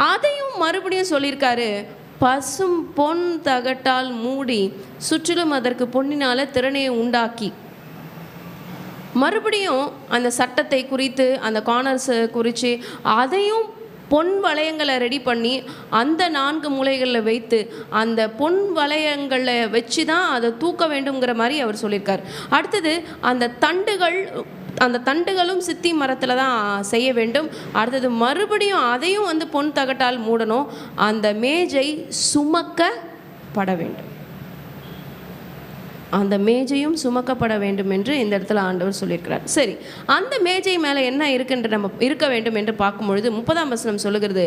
அதையும் மறுபடியும் சொல்லியிருக்காரு, பசும் பொன் தகட்டால் மூடி சுற்றிலும் அதற்கு பொன்னினால திறனையை உண்டாக்கி. மறுபடியும் அந்த சட்டத்தை குறித்து, அந்த கார்னர்ஸை குறித்து, அதையும் பொன் வளையங்களை ரெடி பண்ணி அந்த 4 மூலைகளில் வைத்து அந்த பொன் வளையங்களை வச்சு தான் அதை தூக்க வேண்டுங்கிற மாதிரி அவர் சொல்லியிருக்கார். அடுத்தது அந்த தண்டுகளும் சித்தி மரத்தில் தான் செய்ய வேண்டும். அடுத்தது மறுபடியும் அதையும் பொன் தகட்டால் மூடணும். அந்த மேஜை சுமக்கப்பட வேண்டும். அந்த மேஜையும் சுமக்கப்பட வேண்டும் என்று இந்த இடத்துல ஆண்டவர் சொல்லியிருக்கிறார். சரி, அந்த மேஜை மேலே என்ன இருக்குன்ற நம்ம இருக்க வேண்டும் என்று பார்க்கும்பொழுது 30ஆம் வசனம் சொல்லுகிறது,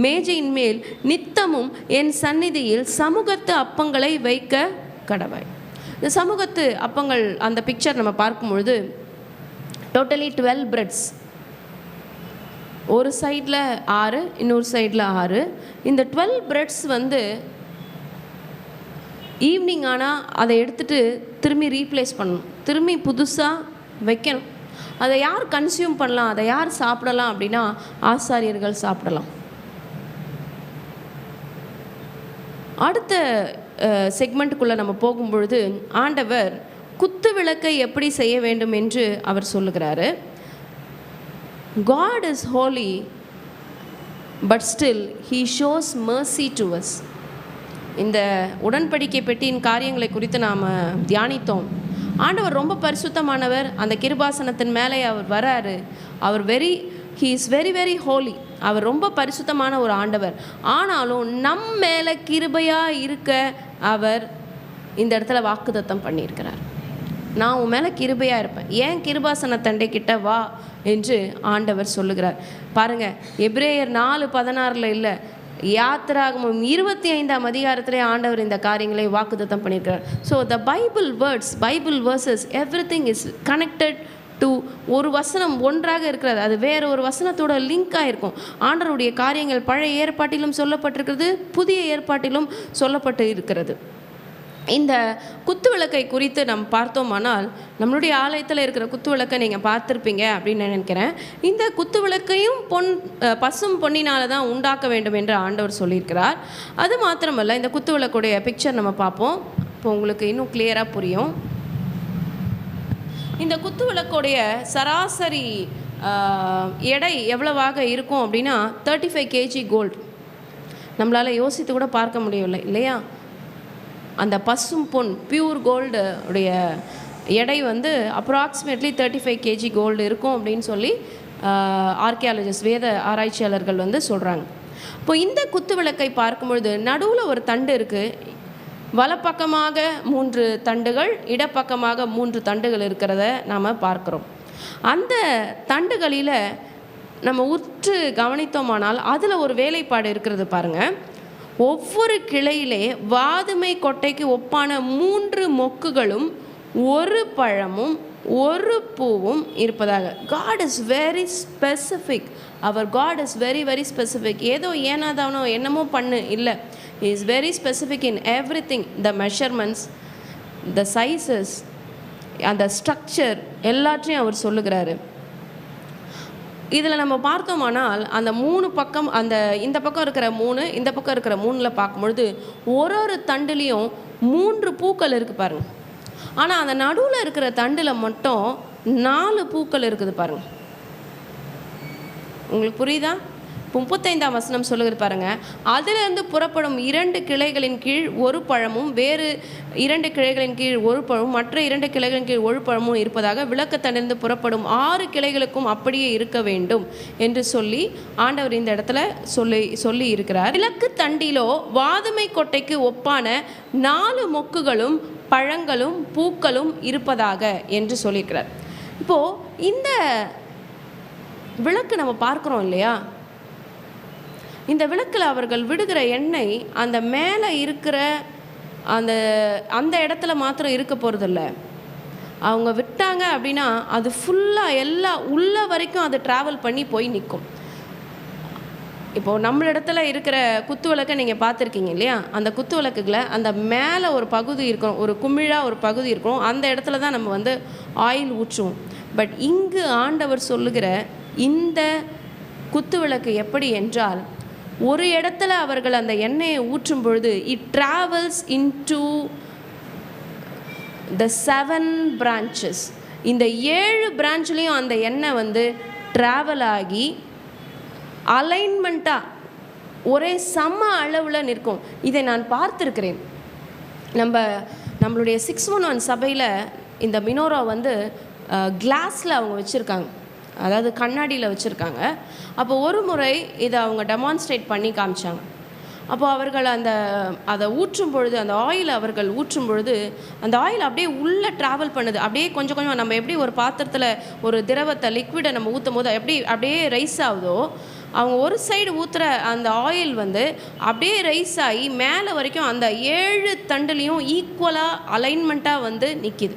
மேஜையின் மேல் நித்தமும் என் சந்நிதியில் சமூகத்து அப்பங்களை வைக்க கடவாய். இந்த சமூகத்து அப்பங்கள் அந்த பிக்சர் நம்ம பார்க்கும்பொழுது டோட்டலி 12 பிரெட்ஸ். ஒரு சைடில் 6, இன்னொரு சைடில் 6. இந்த 12 பிரெட்ஸ் ஈவினிங் ஆனால் அதை எடுத்துகிட்டு திரும்பி ரீப்ளேஸ் பண்ணணும், திரும்பி புதுசாக வைக்கணும். அதை யார் கன்சியூம் பண்ணலாம், அதை யார் சாப்பிடலாம் அப்படின்னா ஆசாரியர்கள் சாப்பிடலாம். அடுத்த செக்மெண்ட்டுக்குள்ளே நம்ம போகும்பொழுது ஆண்டவர் குத்து விளக்கை எப்படி செய்ய வேண்டும் என்று அவர் சொல்லுகிறாரு. God is holy but still he shows mercy to us. இந்த உடன்படிக்கை பெட்டியின் காரியங்களை குறித்து நாம் தியானித்தோம். ஆண்டவர் ரொம்ப பரிசுத்தமானவர். அந்த கிருபாசனத்தின் மேலே அவர் வராரு. he is very very holy. அவர் ரொம்ப பரிசுத்தமான ஒரு ஆண்டவர். ஆனாலும் நம் மேலே கிருபையாக இருக்க அவர் இந்த இடத்துல வாக்குத்தத்தம் பண்ணியிருக்கிறார். நான் உன் மேலே கிருபையாக இருப்பேன், ஏன் கிருபாசன தண்டை கிட்ட வா என்று ஆண்டவர் சொல்லுகிறார். பாருங்கள், எபிரேயர் 4:16 இல்லை, யாத்திராகமம் 25ஆம் அதிகாரத்திலே ஆண்டவர் இந்த காரியங்களை வாக்குத்தத்தம் பண்ணியிருக்கிறார். So the Bible verses everything is connected to ஒரு வசனம் ஒன்றாக இருக்கிறது. அது வேறு ஒரு வசனத்தோட லிங்காக இருக்கும். ஆண்டவருடைய காரியங்கள் பழைய ஏற்பாட்டிலும் சொல்லப்பட்டிருக்கிறது, புதிய ஏற்பாட்டிலும் சொல்லப்பட்டு இருக்கிறது. இந்த குத்து விளக்கை குறித்து நம்ம பார்த்தோமானால், நம்மளுடைய ஆலயத்தில் இருக்கிற குத்து விளக்கை நீங்கள் பார்த்துருப்பீங்க அப்படின்னு நினைக்கிறேன். இந்த குத்து விளக்கையும் பசும் பொன்னினால தான் உண்டாக்க வேண்டும் என்று ஆண்டவர் சொல்லியிருக்கிறார். அது மாத்திரமல்ல, இந்த குத்து விளக்குடைய பிக்சர் நம்ம பார்ப்போம். இப்போ உங்களுக்கு இன்னும் கிளியராக புரியும். இந்த குத்து விளக்குடைய சராசரி எடை எவ்வளவாக இருக்கும் அப்படின்னா 35 kg கோல்டு. நம்மளால் யோசித்து கூட பார்க்க முடியவில்லை இல்லையா? அந்த பசும் பொன் பியூர் கோல்டு உடைய எடை அப்ராக்சிமேட்லி 35 kg கோல்டு இருக்கும் அப்படின்னு சொல்லி ஆர்கியாலஜிஸ்ட், வேத ஆராய்ச்சியாளர்கள் சொல்கிறாங்க. இப்போ இந்த குத்து விளக்கை பார்க்கும்பொழுது நடுவில் ஒரு தண்டு இருக்குது. வலப்பக்கமாக 3 தண்டுகள், இடப்பக்கமாக 3 தண்டுகள் இருக்கிறத நாம் பார்க்குறோம். அந்த தண்டுகளில் நம்ம உற்று கவனித்தோமானால் அதில் ஒரு வேலைப்பாடு இருக்கிறது பாருங்கள். ஒவ்வொரு கிளையிலே வாதுமை கொட்டைக்கு ஒப்பான 3 மொக்குகளும் 1 பழமும் 1 பூவும் இருப்பதாக. God is very specific. Our God is very very specific. ஏதோ ஏனாதானோ என்னமோ பண்ணு இல்லை. He is very specific in everything. The measurements, the sizes, அந்த ஸ்ட்ரக்சர் எல்லாத்தையும் அவர் சொல்லுகிறாரு. இதில் நம்ம பார்த்தோமானால் அந்த 3 பக்கம், இந்த பக்கம் இருக்கிற 3, இந்த பக்கம் இருக்கிற 3ல் பார்க்கும்பொழுது ஒரு தண்டுலேயும் 3 பூக்கள் இருக்குது பாருங்கள். ஆனால் அந்த நடுவில் இருக்கிற தண்டில் மட்டும் 4 பூக்கள் இருக்குது பாருங்கள். உங்களுக்கு புரியுதா? 35ஆம் வசனம் சொல்லுகிறது பாருங்க, அதிலிருந்து புறப்படும் 2 கிளைகளின் கீழ் ஒரு பழமும், வேறு 2 கிளைகளின் கீழ் ஒரு பழமும், மற்ற 2 கிளைகளின் கீழ் ஒரு பழமும் இருப்பதாக விளக்கத்தண்டிலிருந்து புறப்படும் 6 கிளைகளுக்கும் அப்படியே இருக்க வேண்டும் என்று சொல்லி ஆண்டவர் இந்த இடத்துல சொல்லி இருக்கிறார். விளக்கு தண்டிலோ வாதுமை கொட்டைக்கு ஒப்பான 4 மொக்குகளும் பழங்களும் பூக்களும் இருப்பதாக என்று சொல்லியிருக்கிறார். இப்போது இந்த விளக்கு நம்ம பார்க்குறோம் இல்லையா, இந்த விளக்கில் அவர்கள் விடுகிற எண்ணெய் அந்த மேலே இருக்கிற அந்த இடத்துல மாத்திரம் இருக்க போகிறதில்ல. அவங்க விட்டாங்க அப்படின்னா அது ஃபுல்லாக எல்லா உள்ள வரைக்கும் அது ட்ராவல் பண்ணி போய் நிற்கும். இப்போது நம்மளிடத்துல இருக்கிற குத்து விளக்கை நீங்கள் பார்த்துருக்கீங்க இல்லையா, அந்த குத்து விளக்குகளை அந்த மேலே ஒரு பகுதி இருக்கும், ஒரு குமிழாக ஒரு பகுதி இருக்கும், அந்த இடத்துல தான் நம்ம வந்து ஆயில் ஊற்றுவோம். பட் இங்கு ஆண்டவர் சொல்லுகிற இந்த குத்து விளக்கு எப்படி என்றால், ஒரு இடத்துல அவர்கள் அந்த எண்ணெயை ஊற்றும் பொழுது it travels into the 7 branches. இந்த 7 பிரான்ச்லேயும் அந்த எண்ணெய் வந்து ட்ராவல் ஆகி அலைன்மெண்ட்டாக ஒரே சம அளவில் நிற்கும். இதை நான் பார்த்துருக்கிறேன். நம்மளுடைய 611 சபையில் இந்த மினோரா வந்து கிளாஸில் அவங்க வச்சுருக்காங்க, அதாவது கண்ணாடியில் வச்சுருக்காங்க. அப்போ ஒரு முறை இதை அவங்க டெமான்ஸ்ட்ரேட் பண்ணி காமிச்சாங்க. அப்போது அவர்கள் அதை ஊற்றும் பொழுது, அந்த ஆயில் அவர்கள் ஊற்றும் பொழுது அந்த ஆயில் அப்படியே உள்ளே ட்ராவல் பண்ணுது. அப்படியே கொஞ்சம் கொஞ்சம் நம்ம எப்படி ஒரு பாத்திரத்தில் ஒரு திரவத்தை லிக்விடை நம்ம ஊற்றும் போது அப்படியே ரைஸ் ஆகுதோ, அவங்க ஒரு சைடு ஊற்றுற அந்த ஆயில் வந்து அப்படியே ரைஸ் ஆகி மேலே வரைக்கும் அந்த 7 தண்டுலேயும் ஈக்குவலாக அலைன்மெண்ட்டாக வந்து நிற்கிது.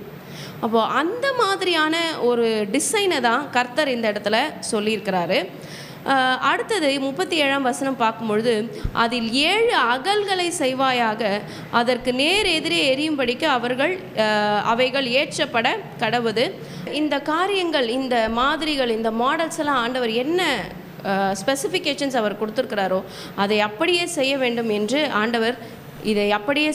அப்போது அந்த மாதிரியான ஒரு டிசைனை தான் கர்த்தர் இந்த இடத்துல சொல்லியிருக்கிறாரு. அடுத்தது 37ஆம் வசனம் பார்க்கும்பொழுது, அதில் 7 அகல்களை செய்வாயாக, அதற்கு நேர் எதிரே எரியும்படிக்கு அவைகள் ஏற்றப்பட கடவுது. இந்த காரியங்கள், இந்த மாதிரிகள், இந்த மாடல்ஸ் எல்லாம் ஆண்டவர் என்ன ஸ்பெசிஃபிகேஷன்ஸ் அவர் கொடுத்துருக்கிறாரோ அதை அப்படியே செய்ய வேண்டும் என்று ஆண்டவர் இதை அப்படியே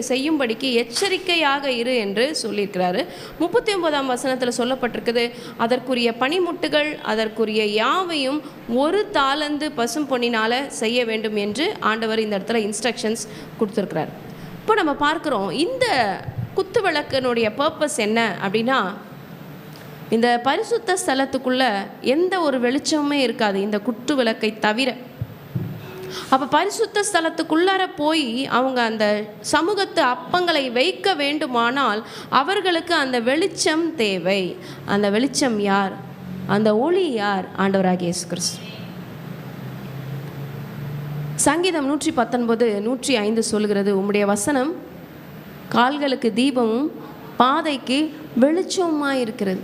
செய்யும்படிக்கு எச்சரிக்கையாக இரு என்று சொல்லியிருக்கிறாரு. 39ஆம் வசனத்தில் சொல்லப்பட்டிருக்குது, அதற்குரிய பனிமுட்டுகள் அதற்குரிய யாவையும் 1 தாலந்து பசும் பொன்னினால் செய்ய வேண்டும் என்று ஆண்டவர் இந்த இடத்துல இன்ஸ்ட்ரக்ஷன்ஸ் கொடுத்துருக்கிறார். இப்போ நம்ம பார்க்குறோம், இந்த குத்து விளக்கினுடைய பர்பஸ் என்ன அப்படின்னா, இந்த பரிசுத்த ஸ்தலத்துக்குள்ளே எந்த ஒரு வெளிச்சமுமே இருக்காது இந்த குத்து விளக்கை தவிர. அப்போ பரிசுத்த ஸ்தலத்துக்குள்ளார போய் அவங்க அந்த சமூகத்து அப்பங்களை வைக்க வேண்டுமானால் அவர்களுக்கு அந்த வெளிச்சம் தேவை. அந்த வெளிச்சம் யார்? அந்த ஒளி யார்? ஆண்டவராகிய இயேசு கிறிஸ்து. சங்கீதம் 119 105 சொல்கிறது, உம்முடைய வசனம் கால்களுக்கு தீபமும் பாதைக்கு வெளிச்சமுமாய் இருக்கிறது.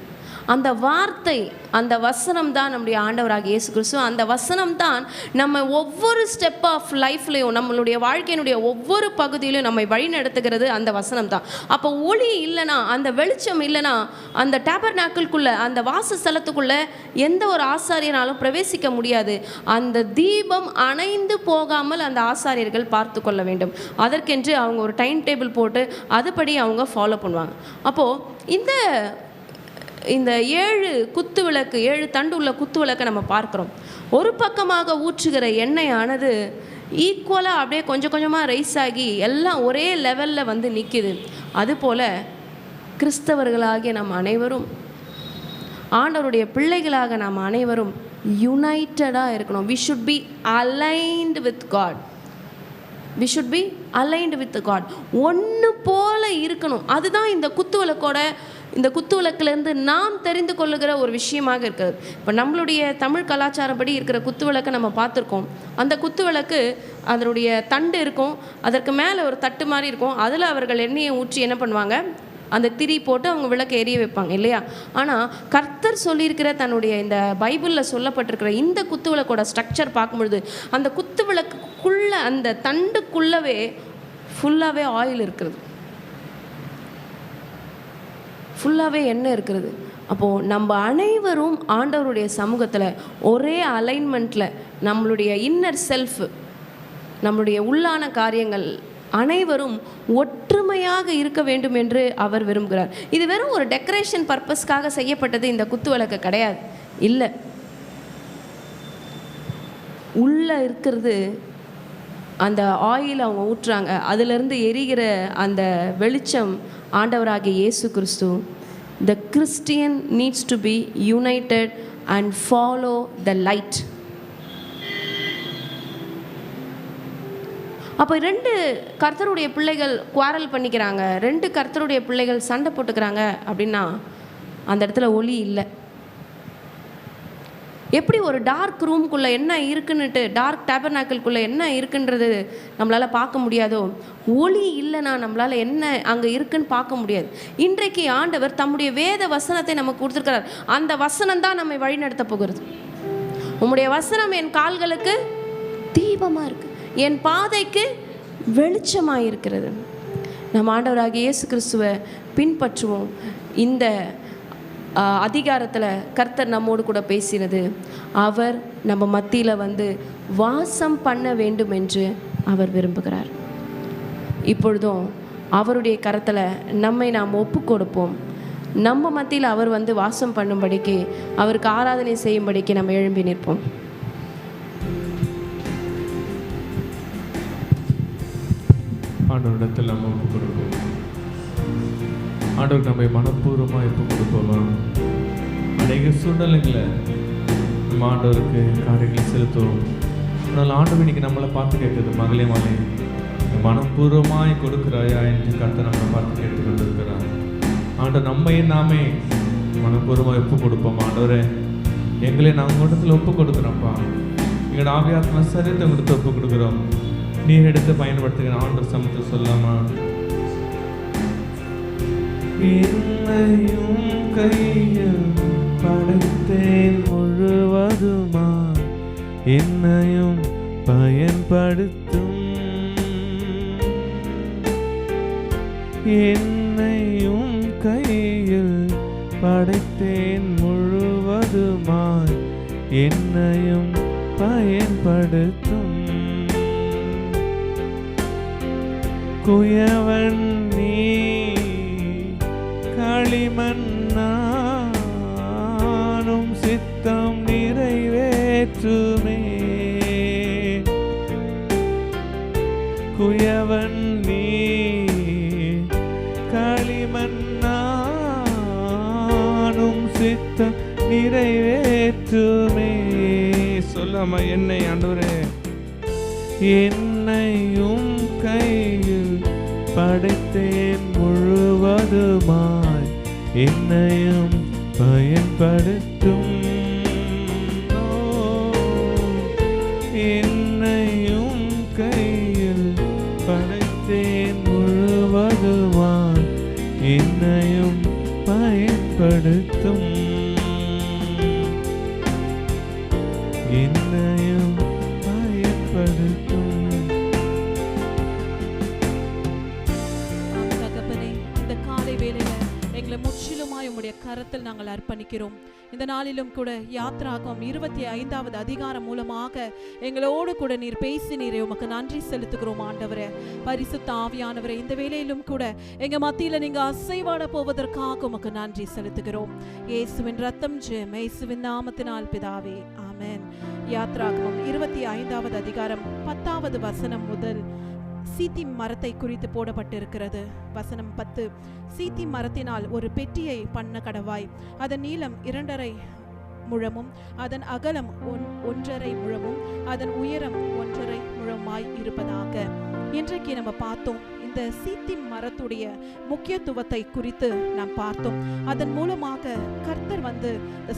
அந்த வார்த்தை, அந்த வசனம் தான் நம்முடைய ஆண்டவராகிய இயேசு கிறிஸ்து. அந்த வசனம் தான் நம்ம ஒவ்வொரு ஸ்டெப் ஆஃப் லைஃப்லையும், நம்மளுடைய வாழ்க்கையினுடைய ஒவ்வொரு பகுதியிலும் நம்மை வழி நடத்துகிறது அந்த வசனம் தான். அப்போ ஒளி இல்லைனா, அந்த வெளிச்சம் இல்லைனா, அந்த டேபர்நாக்கிள்குள்ளே, அந்த வாசஸ்தலத்துக்குள்ளே எந்த ஒரு ஆசாரியனாலும் பிரவேசிக்க முடியாது. அந்த தீபம் அணைந்து போகாமல் அந்த ஆசாரியர்கள் பார்த்து கொள்ள வேண்டும். அதற்கென்று அவங்க ஒரு டைம் டேபிள் போட்டு அதுபடி அவங்க ஃபாலோ பண்ணுவாங்க. அப்போது இந்த 7 குத்து விளக்கு, 7 தண்டு உள்ள குத்து விளக்கை நம்ம பார்க்குறோம். ஒரு பக்கமாக ஊற்றுகிற எண்ணெயானது ஈக்குவலாக அப்படியே கொஞ்சம் கொஞ்சமாக ரைஸ் ஆகி எல்லாம் ஒரே லெவலில் வந்து நிற்கிது. அதுபோல் கிறிஸ்தவர்களாகிய நாம் அனைவரும், ஆண்டவருடைய பிள்ளைகளாக நாம் அனைவரும் யுனைட்டடாக இருக்கணும். we should be aligned with God. we should be aligned with God. ஒன்று போல இருக்கணும். அதுதான் இந்த குத்து விளக்கோட, இந்த குத்து விளக்குலேருந்து நாம் தெரிந்து கொள்ளுகிற ஒரு விஷயமாக இருக்கிறது. இப்போ நம்மளுடைய தமிழ் கலாச்சாரப்படி இருக்கிற குத்து விளக்கை நம்ம பார்த்துருக்கோம். அந்த குத்து விளக்கு அதனுடைய தண்டு இருக்கும், அதற்கு மேலே ஒரு தட்டு மாதிரி இருக்கும். அதில் அவர்கள் எண்ணெயை ஊற்றி என்ன பண்ணுவாங்க, அந்த திரி போட்டு அவங்க விளக்கை எரிய வைப்பாங்க இல்லையா. ஆனால் கர்த்தர் சொல்லியிருக்கிற தன்னுடைய இந்த பைபிளில் சொல்லப்பட்டிருக்கிற இந்த குத்து விளக்கோட ஸ்ட்ரக்சர் பார்க்கும்பொழுது, அந்த குத்து விளக்குக்குள்ளே, அந்த தண்டுக்குள்ளவே ஃபுல்லாகவே ஆயில் இருக்கிறது, ஃபுல்லாகவே எண்ணெய் இருக்கிறது. அப்போது நம்ம அனைவரும் ஆண்டவருடைய சமூகத்தில் ஒரே அலைன்மெண்ட்டில் நம்மளுடைய இன்னர் செல்ஃப், நம்மளுடைய உள்ளான காரியங்கள் அனைவரும் ஒற்றுமையாக இருக்க வேண்டும் என்று அவர் விரும்புகிறார். இது வெறும் ஒரு டெக்கரேஷன் பர்பஸ்க்காக செய்யப்பட்டது இந்த குத்து விளக்கு கிடையாது, இல்லை. உள்ளே இருக்கிறது அந்த ஆயில் அவங்க ஊற்றுறாங்க, அதிலிருந்து எரிகிற அந்த வெளிச்சம் ஆண்டவராகிய இயேசு கிறிஸ்து. The Christian needs to be united and follow the light. அப்போ 2 கர்த்தருடைய பிள்ளைகள் குவாரல் பண்ணிக்கிறாங்க, 2 கர்த்தருடைய பிள்ளைகள் சண்டை போட்டுக்கிறாங்க அப்படின்னா அந்த இடத்துல ஒளி இல்லை. எப்படி ஒரு டார்க் ரூம்குள்ளே என்ன இருக்குன்னுட்டு, டார்க் டேபர்நாக்கிள்குள்ளே என்ன இருக்குன்றது நம்மளால் பார்க்க முடியாதோ, ஒளி இல்லைன்னா நம்மளால் என்ன அங்கே இருக்குன்னு பார்க்க முடியாது. இன்றைக்கு ஆண்டவர் தம்முடைய வேத வசனத்தை நமக்கு கொடுத்துருக்கிறார். அந்த வசனம் தான் நம்மை வழிநடத்த போகிறது. உம்முடைய வசனம் என் கால்களுக்கு தீபமாக இருக்குது, என் பாதைக்கு வெளிச்சமாக இருக்கிறது. நம்ம ஆண்டவராகிய இயேசு கிறிஸ்துவை பின்பற்றுவோம். இந்த அதிகாரத்தில் கர்த்தர் நம்மோடு கூட பேசினது, அவர் நம்ம மத்தியில் வந்து வாசம் பண்ண வேண்டும் என்று அவர் விரும்புகிறார். இப்பொழுதும் அவருடைய கரத்தில் நம்மை நாம் ஒப்பு கொடுப்போம். நம்ம மத்தியில் அவர் வந்து வாசம் பண்ணும்படிக்கு, அவருக்கு ஆராதனை செய்யும்படிக்கு நம்ம எழும்பி நிற்போம். ஆண்டவரிடத்தில் நம்ம ஒப்பு கொடுப்போம். ஆண்டவர் நம்மை மனப்பூர்வமாக ஒப்பு கொடுப்போமா? அநேக சூழ்நிலைகளில் நம்ம ஆண்டவருக்கு காரியங்களை செலுத்துவோம். ஆனால் ஆண்டவர் இன்னைக்கு நம்மளை பார்த்து கேட்குது, மகளே மகளே மனப்பூர்வமாய் கொடுக்குறாயா என்று கர்த்தர் நம்மளை பார்த்து கேட்டு கொண்டிருக்கிறார். ஆண்டவர் நம்மையே நாமே மனப்பூர்வமாக ஒப்பு கொடுப்போம். ஆண்டவரே, எங்களை நாங்கள் இடத்துல ஒப்பு கொடுக்குறோம்ப்பா, எங்களோட ஆவியாத்மா சரீரத்தை கொடுத்து ஒப்பு கொடுக்குறோம், நீர் எடுத்து பயன்படுத்துகிற ஆண்டவர் சமத்தை சொல்லாமா? என்னையும் கையில் படைத்தேன் முழுவதுமா, என்னையும் பயன்படுத்தும், என்னையும் கையில் படைத்தேன் முழுவதுமாய், என்னையும் பயன்படுத்தும். குயவன் நீ களிமண்ணானும் சித்தம் நிறைவேற்றுமே, குயவன் நீ களிமண்ணானும் சித்தம் நிறைவேற்றுமே. சொல்லாமா? என்னை ஆண்டவரே, என்னையும் கையில் படைத்தேன் முழுவதுமாய், என்னையும் பயன்படுத்தும், என்னையும் கையில் படைத்தேன் முழுவதுமாய், என்னையும் பயன்படுத்தும், என்னையும் பயன்படுத்தும். முற்றிலுமாய் உம்முடைய கரத்தில் நாங்கள் அர்ப்பணிக்கிறோம். இந்த நாளிலும் கூட யாத்ராகமம் 25வது அதிகாரம் மூலமாக எங்களோடு கூட நீர் பேசினீரே, உமக்கு நன்றி செலுத்துகிறோம் ஆண்டவரே. பரிசுத்த ஆவியானவரே, இந்த வேளையிலும் கூட எங்க மத்தியில நீங்க அசைவாட போவதற்காக உமக்கு நன்றி செலுத்துகிறோம். இயேசுவின் ரத்தம் ஜெயம், இயேசுவின் நாமத்தினால் பிதாவே, ஆமென். யாத்ராகமம் 25வது அதிகாரம் 10வது வசனம் முதல் சீத்தி மரத்தை குறித்து போடப்பட்டிருக்கிறது. வசனம் 10. சீத்தி மரத்தினால் ஒரு பெட்டியை பண்ண கடவாய், அதன் நீளம் 2.5 முழமும் அதன் அகலம் 1.5 முழமும் அதன் உயரம் 1.5 முழமாய் இருப்பதாக. இன்றைக்கு நம்ம பார்த்தோம், இந்த சீத்தி மரத்துடைய முக்கியத்துவத்தை குறித்து நாம் பார்த்தோம். அதன் மூலமாக கர்த்தர் வந்து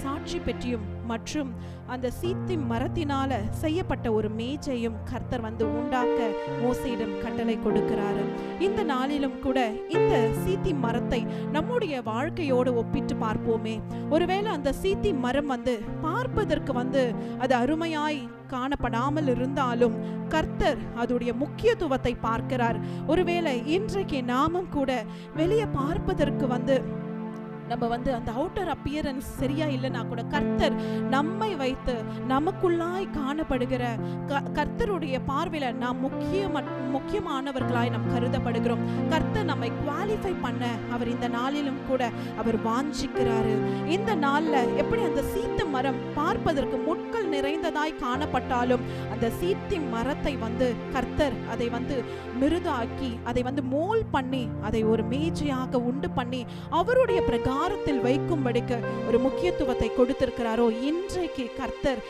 சாட்சி பெட்டியும் மற்றும் அந்த சீத்தி மரத்தினால செய்யப்பட்ட ஒரு மேஜையும் கர்த்தர் வந்து உண்டாக்க மோசேயிடம் கட்டளை கொடுக்கிறாரு. இந்த நாளிலும் கூட இந்த சீத்தி மரத்தை நம்முடைய வாழ்க்கையோடு ஒப்பிட்டு பார்ப்போமே. ஒருவேளை அந்த சீத்தி மரம் வந்து பார்ப்பதற்கு வந்து அது அருமையாய் காணப்படாமல் இருந்தாலும் கர்த்தர் அதோடைய முக்கியத்துவத்தை பார்க்கிறார். ஒருவேளை இன்றைக்கு நாமும் கூட வெளியே பார்ப்பதற்கு வந்து நம்ம வந்து அந்த அவுட்டர் அப்பியரன்ஸ் சரியா இல்லைன்னா கூட கர்த்தர் நம்மை வைத்து நமக்குள்ளாய் காணப்படுகிற கர்த்தருடைய பார்வையில நாம் முக்கியமானவர்களாய் நாம் கருதப்படுகிறோம். கர்த்தர் நம்மை குவாலிஃபை பண்ண அவர் இந்த நாளிலும் கூட அவர் வாஞ்சிக்கிறாரு. இந்த நாள்ல எப்படி அந்த சீத்து மரம் பார்ப்பதற்கு முட்கள் நிறைந்ததாய் காணப்பட்டாலும் அந்த சீத்தி மரத்தை கர்த்தர் அதை மிருதாக்கி அதை மோல் பண்ணி அதை ஒரு மேஜையாக உண்டு பண்ணி அவருடைய பிரகாரத்தில் வைக்கும்படிக்கு ஒரு முக்கியத்துவத்தை கொடுத்திருக்கிறாரோ, இன்றைக்கு கர்த்தர்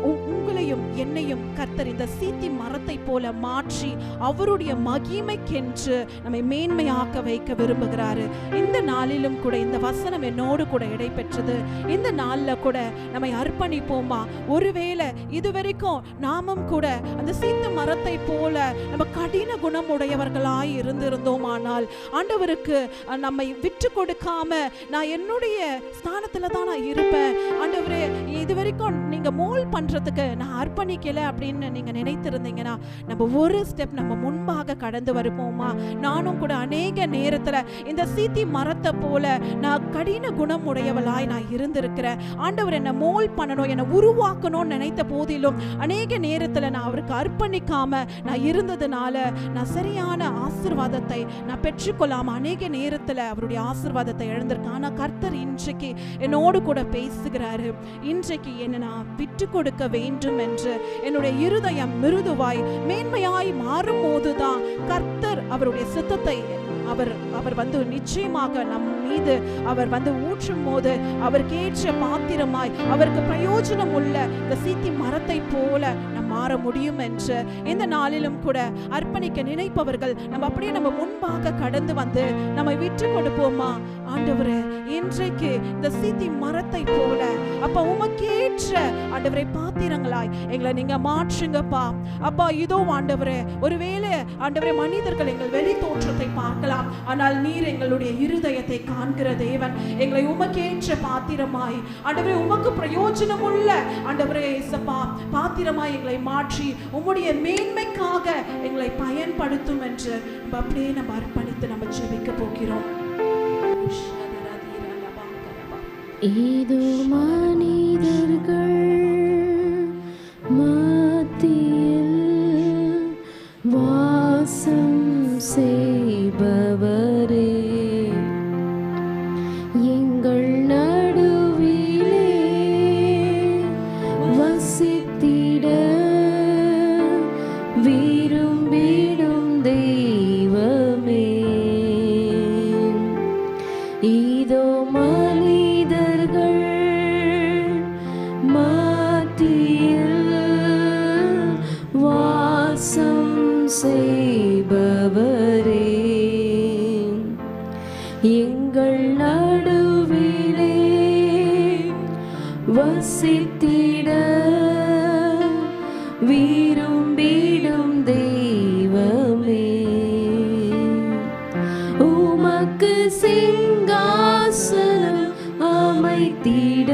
உங்களையும் என்னையும் கர்த்தர் இந்த சீத்தி மரத்தை போல மாற்றி அவருடைய மகிமைக்கென்று நம்மை மேன்மையாக்க வைக்க விரும்புகிறாரு. இந்த நாளிலும் கூட இந்த வசனம் என்னோடு கூட இடைபெற்றது. இந்த நாள்ல கூட நம்மை அர்ப்பணிப்போமா? ஒருவேளை இதுவரைக்கும் நாமும் கூட அந்த சீத்து மரத்தை போல நம்ம கடின குணமுடையவர்களாய் இருந்திருந்தோமானால், ஆண்டவருக்கு நம்மை விட்டு கொடுக்காம நான் என்னுடைய ஸ்தானத்துல தான் நான் இருப்பேன், ஆண்டவரே இதுவரைக்கும் நீங்க மோல் பண்றதுக்கு நான் அர்ப்பணிக்கல அப்படின்னு நீங்க நினைத்திருந்தீங்கன்னா, நம்ம ஒரு ஸ்டெப் நம்ம முன்பாக கடந்து வருவோமா? நானும் கூட அநேக நேரத்துல இந்த சீத்தி மரத்தை போல நான் கடின குணம் உடையவளாய் நான் இருந்திருக்கிறேன். ஆண்டவர் என்னை மோல் பண்ணணும், என்னை உருவாக்கணும்னு நினைத்த போதிலும் அநேக நேரத்துல நான் அவருக்கு அர்ப்பணிக்காம நான் இருந்ததுனால நான் சரியான ஆசீர்வாதத்தை நான் பெற்றுக்கொள்ளாம அநேக நேரத்துல அவருடைய ஆசீர்வாதத்தை இழந்திருக்கேன். ஆனா கர்த்தர் இன்றைக்கு என்னோடு கூட பேசுகிறாரு. இன்றைக்கு என்ன நான் விட்டு கொடுக்க வேண்டும் என்று என்னுடைய இருதயம் மிருதுவாய் மேன்மையாய் மாறும் போதுதான் கர்த்தர் அவருடைய சித்தத்தை அவர் நிச்சயமாக நம் மீது அவர் ஊற்றும் போது அவருக்கு ஏற்ற பாத்திரமாய் அவருக்கு பிரயோஜனம் உள்ள இந்த சீத்தி மரத்தை போல நாம் மாற முடியும் என்று இந்த நாளிலும் கூட அர்ப்பணிக்க நினைப்பவர்கள் நம்ம அப்படியே நம்ம முன்பாக கடந்து நம்மை விட்டு கொடுப்போமா? ஆண்டவரே இன்றைக்கு இந்த சீத்தி மரத்தை போல அப்பா உமக்கேற்ற ஆண்டவரே பாத்திரங்களாய் எங்களை நீங்க மாற்றுங்கப்பா. அப்பா இதோ ஆண்டவரே, ஒருவேளை ஆண்டவரே மனிதர்கள் எங்கள் வெளி தோற்றத்தை பார்க்கலாம், ஆனால் நீர் எங்களுடைய இருதயத்தை காண்கிற தேவன். எங்களை உமக்கேற்ற பாத்திரமாய் ஆண்டவரே உமக்கு பிரயோஜனம் உள்ள ஆண்டவரே இயேசப்பா பாத்திரமாய் எங்களை மாற்றி உம்முடைய மேன்மைக்காக எங்களை பயன்படுத்தும் என்று அப்படியே நம்ம அர்ப்பணித்து நம்ம ஜெபிக்க போகிறோம். ஏதோ மனிதர்கள் மத்தியில் வாசம் செய்பவரே, எங்கள் நடுவிலே வசித்திட விரும்பிடும் தெய்வமே, இதோ மனிதர்கள் மத்தியில் வாசம் செய்பவரே, எங்கள் நடுவிலே வசித்திட விரும்பிடும் தெய்வமே, உமக்கு சிங்காசனம் அமைத்திட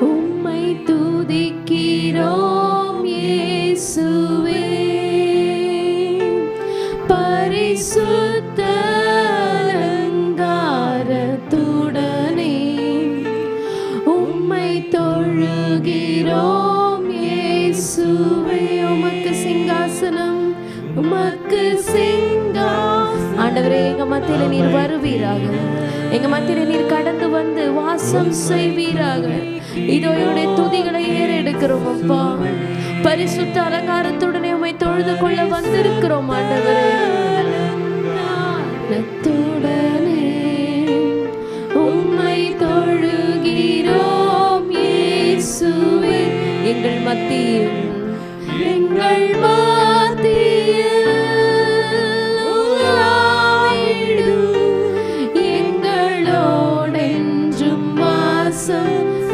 உம்மை துதிக்கிறோம் இயேசுவே, பரிசுத்த அலங்காரத்துடனே உம்மை தொழுகிறோம் இயேசுவே. உமக்கு சிங்காசனம், உமக்கு சிங்காசனம். ஆண்டவரே எங்க மத்தியில நீர் வருவீராக, எங்க மத்தியில நீர் கடந்து வாசம் செய்வீராக. இதோ என்னுடைய துதிகளை ஏறெடுக்கிறோம் அப்பா, பரிசுத்த அலங்காரத்துடனே உம்மை தொழுது கொள்ள வந்திருக்கிறோம் ஆண்டவரே. உம்மை தொழுகிறோம் இயேசுவே, எங்கள் மத்தியில்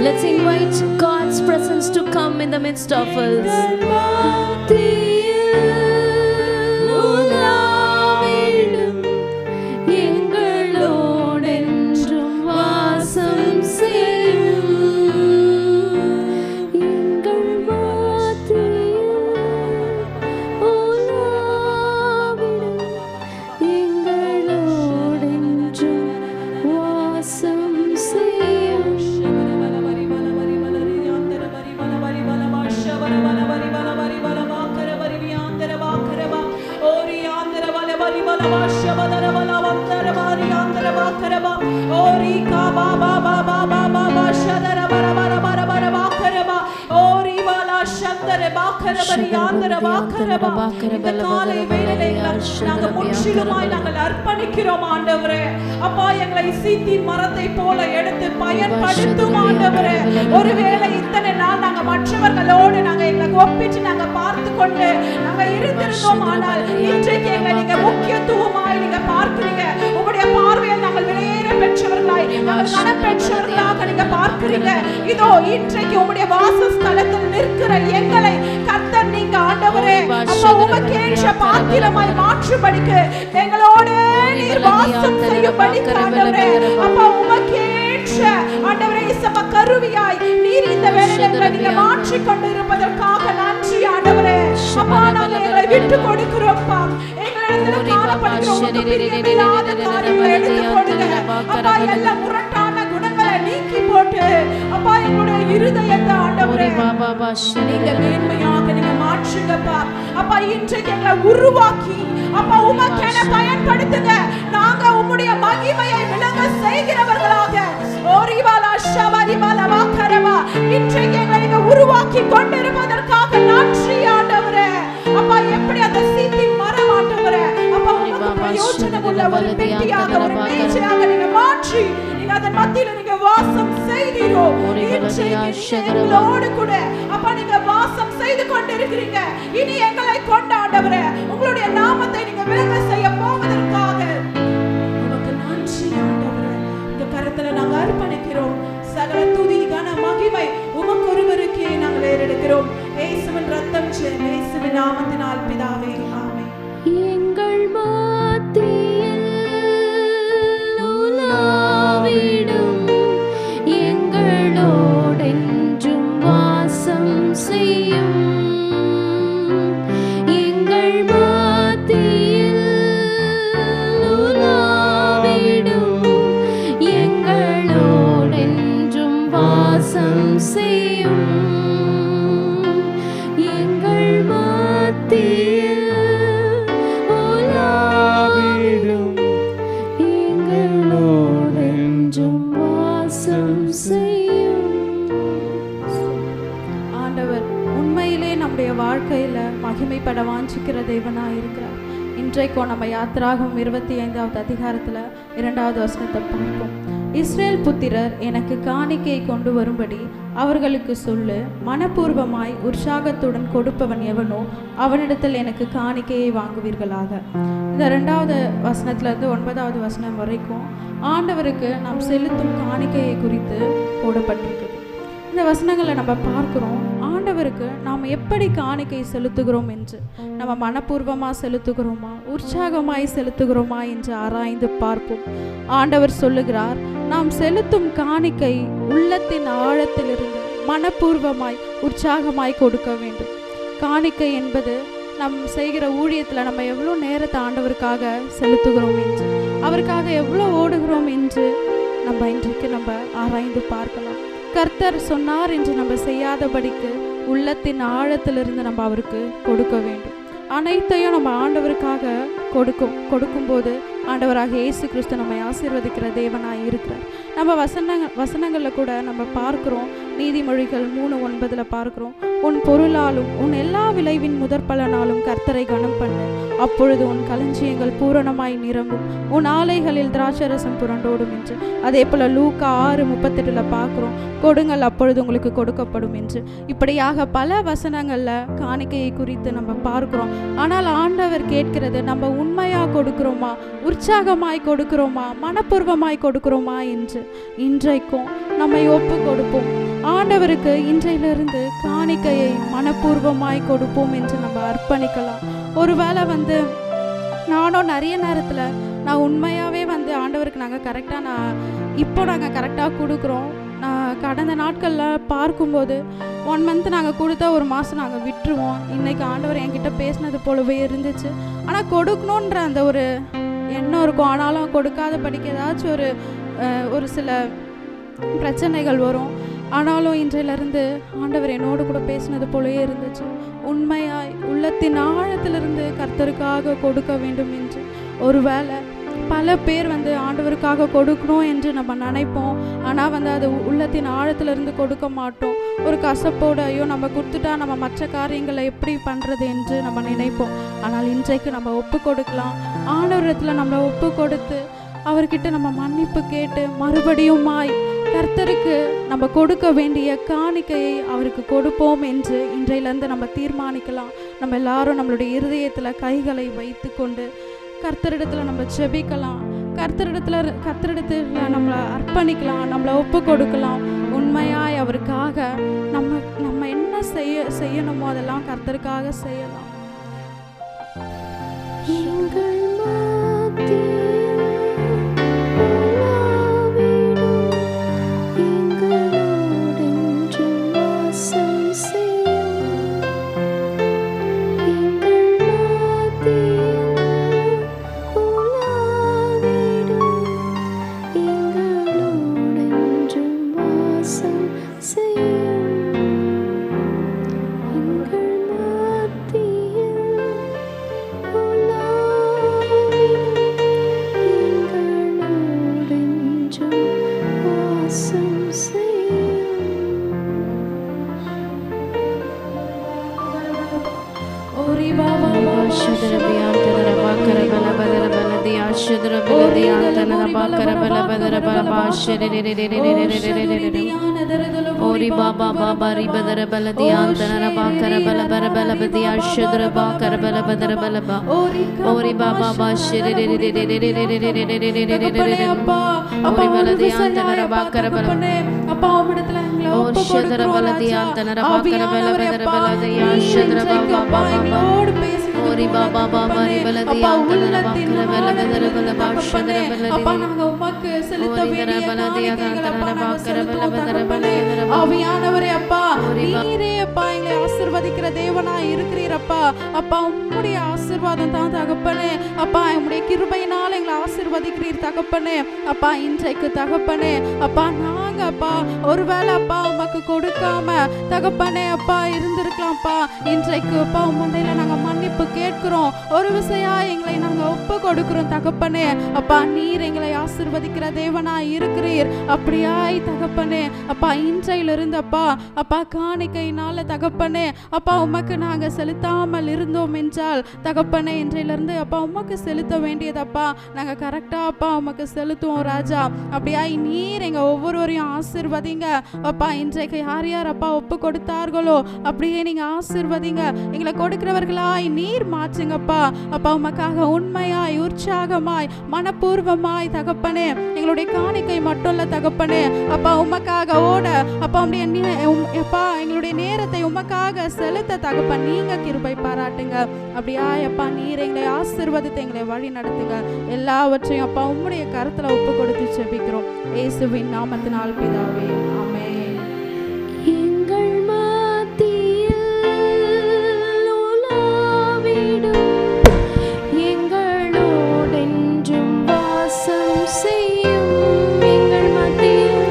Let's invite God's presence to come in the midst of us. இந்த காலை வேளையிலே நாங்கள் முற்றிலுமாய் நாங்கள் அர்ப்பணிக்கிறோம் ஆண்டவரே. அப்பா, எங்களை சீத்தி மரத்தை போல எடுத்து பயன்படுத்தும் ஆண்டவரே. ஒருவேளை இத்தனை நாள் நாங்க மற்றவர்களோடு நாங்க எங்களை ஒப்பிட்டு நாங்க பார்த்து கொண்டு நாங்க இருந்திருந்தோம். ஆனால் இன்றைக்கு எங்களை நீங்க முக்கியத்துவமாய் நீங்க பார்க்கிறீங்க. உங்களுடைய பார்வையில் நாங்கள் விலையேற பெற்றவர்களாய் நாங்கள் கனம் பெற்றவர்களாக நீங்க பார்க்கிறீங்க. இதோ இன்றைக்கு உங்களுடைய வாசஸ்தலத்தில் நிற்கிற எங்களை கர்த்தர் நீங்க ஆண்டவரே அப்பா உமக்கேற்ற பாத்திரமாய் மாற்றும்படிக்கு எங்களோடு நீர் வாசம் செய்யும்படிக்கு ஆண்டவரே அப்பா உமக்கேற்ற ஆண்டவரே இயேசுவா கருவியாய் நீர் இந்த வேளையிலே நீங்க மாற்றிக் கொண்டிருப்பதற்காக நன்றி ஆண்டவரே. அப்பா, நாங்கள் எங்களை விட்டு கொடுக்கிறோம்ப்பா. எங்களிடத்தில் காணப்படுகிற உமக்கு பிரியமில்லாத காரியங்களை எடுத்து போடுங்க. அப்பா, எல்லா முரட்டான குணங்களை நீக்கி போட்டு அப்பா எங்களுடைய இருதயத்தை ஆண்டவரே நீங்க மேன்மையாக நீங்க மாற்றுங்கப்பா. அப்பா, இன்றைக்கு எங்களை உருவாக்கி அப்பா உமக்கென பயன்படுத்துங்க. நாங்க உம்முடைய மகிமையை விளங்க செய்கிறவர்களாக இன்றைக்கு எங்களை நீங்க உருவாக்கி கொண்டிருப்பதற்காக நன்றி ஆண்டவரே. அப்பா, எப்படி அந்த சீத்தி மரம் ஆண்டவரே அப்பா உமக்கு பிரயோஜனமுள்ள ஒரு பெட்டியாக ஒரு மேஜையாக நீங்க மாற்றி நீங்க அதன் மத்தியில நீங்க வாசம் செய்தீரோ. எங்களோடு கூட அப்பா நீங்க வாசம் செய்து கொண்டிருக்கிறீங்க. இனி எங்களை கொண்டாண்டவரே உங்களுடைய நாமத்தை நீங்க விளங்க செய்ய போவதற்காக உமக்கு நன்றி ஆண்டவரே. இந்த கரத்துல நாங்க அர்ப்பணிக்கிறோம். சகல துதி கன மகிமை உமக்கு ஒருவருக்கே நாங்கள் ஏறெடுக்கிறோம். இயேசுவின் ரத்தம் ஜெயம் இயேசுவின் நாமத்தினால் பிதாவே ஆமென். எங்கள் மத்தியில் உலாவிடும் எங்களோடென்றும் வாசம் செய்யும். எங்கள் மத்தியில் உலாவிடும் எங்களோடென்றும் வாசம் செய்யும். எங்கள் மத்தியில் உலாவிடும் எங்களோடென்றும் வாசம் செய்யும். ஆண்டவர் உண்மையிலே நம்முடைய வாழ்க்கையில மகிமைப்பட வாஞ்சிக்கிற தேவனாய் இருக்கிறார். இன்றைக்கும் நம்ம யாத்திராகமம் 25வது அதிகாரத்துல 2வது வசனத்தை பார்ப்போம். இஸ்ரேல் புத்திரர் எனக்கு காணிக்கை கொண்டு வரும்படி அவர்களுக்கு சொல்லு. மனப்பூர்வமாய் உற்சாகத்துடன் கொடுப்பவன் எவனோ அவனிடத்தில் எனக்கு காணிக்கையை வாங்குவீர்களாக. இந்த 2வது வசனத்திலிருந்து 9வது வசனம் வரைக்கும் ஆண்டவருக்கு நாம் செலுத்தும் காணிக்கையை குறித்து போடப்பட்டிருக்குது. இந்த வசனங்களை நம்ம பார்க்கிறோம். ஆண்டவருக்கு நாம் எப்படி காணிக்கை செலுத்துகிறோம் என்று, நம்ம மனப்பூர்வமாக செலுத்துகிறோமா, உற்சாகமாய் செலுத்துகிறோமா என்று ஆராய்ந்து பார்ப்போம். ஆண்டவர் சொல்லுகிறார், நாம் செலுத்தும் காணிக்கை உள்ளத்தின் ஆழத்திலிருந்து மனப்பூர்வமாய் உற்சாகமாய் கொடுக்க வேண்டும். காணிக்கை என்பது நம் செய்கிற ஊழியத்தில் நம்ம எவ்வளோ நேரத்தை ஆண்டவருக்காக செலுத்துகிறோம் என்று, அவருக்காக எவ்வளோ ஓடுகிறோம் என்று நம்ம இன்றைக்கு நம்ம ஆராய்ந்து பார்க்கலாம். கர்த்தர் சொன்னார் என்று நம்ம செய்யாதபடிக்கு உள்ளத்தின் ஆழத்திலிருந்து நம்ம அவருக்கு கொடுக்க வேண்டும். அனைத்தையும் நம்ம ஆண்டவருக்காக கொடுக்கும்போது ஆண்டவராக இயேசு கிறிஸ்து நம்மை ஆசீர்வதிக்கிற தேவனாய் இருக்கிறார். நம்ம வசனங்களில் கூட நம்ம பார்க்குறோம். நீதிமொழிகள் 3:9 பார்க்குறோம், உன் பொருளாலும் உன் எல்லா விளைவின் முதற்பலனாலும் கர்த்தரை கனம் பண்ணு, அப்பொழுது உன் களஞ்சியங்கள் பூரணமாய் நிரம்பும், உன் ஆலைகளில் திராட்சரசம் புரண்டோடும் என்று. அதே போல் லூக்கா 6:38 பார்க்குறோம், கொடுங்கள் அப்பொழுது உங்களுக்கு கொடுக்கப்படும் என்று. இப்படியாக பல வசனங்களில் காணிக்கையை குறித்து நம்ம பார்க்குறோம். ஆனால் ஆண்டவர் கேட்கிறது, நம்ம உண்மையாக கொடுக்குறோமா, உற்சாகமாய் கொடுக்குறோமா, மனப்பூர்வமாய் கொடுக்குறோமா என்று. இன்றைக்கும் நம்மை ஒப்பு கொடுப்போம் ஆண்டவருக்கு. இன்றையிலிருந்து காணிக்கையை மனப்பூர்வமாய் கொடுப்போம் என்று நம்ம அர்ப்பணிக்கலாம். ஒருவேளை நானும் நிறைய நேரத்தில் நான் உண்மையாகவே ஆண்டவருக்கு நாங்கள் கரெக்டாக நாங்கள் கரெக்டாக கொடுக்குறோம். நான் கடந்த நாட்களில் பார்க்கும்போது 1 மந்த் நாங்கள் கொடுத்தா 1 மாதம் நாங்கள் விட்டுருவோம். இன்றைக்கி ஆண்டவர் என்கிட்ட பேசினது போலவே இருந்துச்சு. ஆனால் கொடுக்கணுன்ற அந்த ஒரு எண்ணம் இருக்கும். ஆனாலும் கொடுக்காத படிக்க ஏதாச்சும் ஒரு சில பிரச்சனைகள் வரும். ஆனாலும் இன்றையிலிருந்து ஆண்டவர் என்னோடு கூட பேசினது போலவே இருந்துச்சு. உண்மையாய் உள்ளத்தின் ஆழத்திலிருந்து கர்த்தருக்காக கொடுக்க வேண்டும் என்று. ஒருவேளை பல பேர் வந்து ஆண்டவருக்காக கொடுக்கணும் என்று நம்ம நினைப்போம். ஆனால் வந்து அது உள்ளத்தின் ஆழத்திலிருந்து கொடுக்க மாட்டோம். ஒரு கசப்போடு ஐயோ நம்ம கொடுத்துட்டா நம்ம மற்ற காரியங்களை எப்படி பண்ணுறது என்று நம்ம நினைப்போம். ஆனால் இன்றைக்கு நம்ம ஒப்பு கொடுக்கலாம். ஆண்டவரிடத்தில் நம்ம ஒப்பு கொடுத்து அவர்கிட்ட நம்ம மன்னிப்பு கேட்டு மறுபடியுமாய் கர்த்தருக்கு நம்ம கொடுக்க வேண்டிய காணிக்கையை அவருக்கு கொடுப்போம் என்று இன்றையிலேருந்து நம்ம தீர்மானிக்கலாம். நம்ம எல்லாரும் நம்மளுடைய இருதயத்தில் கைகளை வைத்து கொண்டு கர்த்தரிடத்தில் நம்ம ஜெபிக்கலாம். கர்த்தரிடத்தில் நம்மளை அர்ப்பணிக்கலாம், நம்மளை ஒப்பு கொடுக்கலாம். உண்மையாய் அவருக்காக நம்ம என்ன செய்யணுமோ அதெல்லாம் கர்த்தருக்காக செய்யலாம். எங்கள் மத்தியில் Ori baba baba ribadara baladiyan tanara bakara bala bara bala badiya shudra bakara bala badara bala ba Ori baba ba shiri ri ri ri ri ri ri ri ri ri ri ri ri ri Ori baladiyan tanara bakara bala அப்பா உம்மிடத்துல எங்களை ஒப்பு shudra baladiyan tanara bakara bala badara bala diya shudra baba baba Ori baba baba ribadadiyan tanara bakara bala badara bala ba shudra baladiyan அப்பா நாங்க உமக்கு செலுத்த வேண்டிய காணிக்கைகளை அப்பா நாங்க செலுத்துறோம். ஆவியானவரே அப்பா நீரே அப்பா எங்களை ஆசீர்வதிக்கிற தேவனாய் இருக்கிறீர் அப்பா. அப்பா உம்முடைய ஆசீர்வாதம் தான் தகப்பனே. அப்பா உம்முடைய கிருபையினால் எங்களை ஆசீர்வதிக்கிறீர் தகப்பனே. அப்பா இன்றைக்கு தகப்பனே அப்பா நாங்க அப்பா ஒருவேளை அப்பா உமக்கு கொடுக்காம தகப்பனே அப்பா இருந்திருக்கலாம்ப்பா. இன்றைக்கு அப்பா உம்முண்டையில நாங்க மன்னிப்பு கேட்கிறோம். ஒரு விசையா எங்களை நாங்க ஒப்பு கொடுக்கிறோம் தகப்பனே. அப்பா நீர் எங்களை ஆசீர்வதிக்கிற தேவனாய் இருக்கிறீர். அப்படியாய் தகப்பனே அப்பா இன்றையிலிருந்து அப்பா காணிக்கையினால தகப்பனே அப்பா உமக்கு நாங்க செலுத்தாமல் இருந்தோம் என்றால் தகப்பனே இன்றையிலிருந்து அப்பா உமக்கு செலுத்த வேண்டியதப்பா நாங்க கரெக்டா அப்பா உமக்கு செலுத்துவோம் ராஜா. அப்படியாய் நீர் எங்க ஒவ்வொருவரையும் ஆசீர்வதிங்க அப்பா. இன்றைக்கு யார் யார் அப்பா ஒப்பு கொடுத்தார்களோ அப்படியே நீங்க ஆசீர்வதிங்க. எங்களை கொடுக்கிறவர்களாய் நீர் மாற்றுங்கப்பா. அப்பா உமக்காக உண்மையாய் உற்சாகமாய் மனப்பூர்வமாய் தகப்பனே எங்களுடைய காணிக்கை மட்டும் இல்ல தகப்பனே அப்பா உமக்காக ஓட அப்பா அப்பா எங்களுடைய நேரத்தை உமக்காக செலுத்த தகப்பன் நீங்க கிருபை பாராட்டுங்க. அப்படியா அப்பா நீர் எங்களை ஆசீர்வதித்து எங்களை வழி நடத்துங்க. எல்லாவற்றையும் அப்பா உம்முடைய கரத்துல ஒப்பு கொடுத்து ஜெபிக்கிறோம் இயேசுவின் நாமத்தினால் பிதாவே ஆமென். எங்கள் மத்தியில் உலாவிடும் எங்களோடென்றும் வாசம் செய்யும். எங்கள் மத்தியில்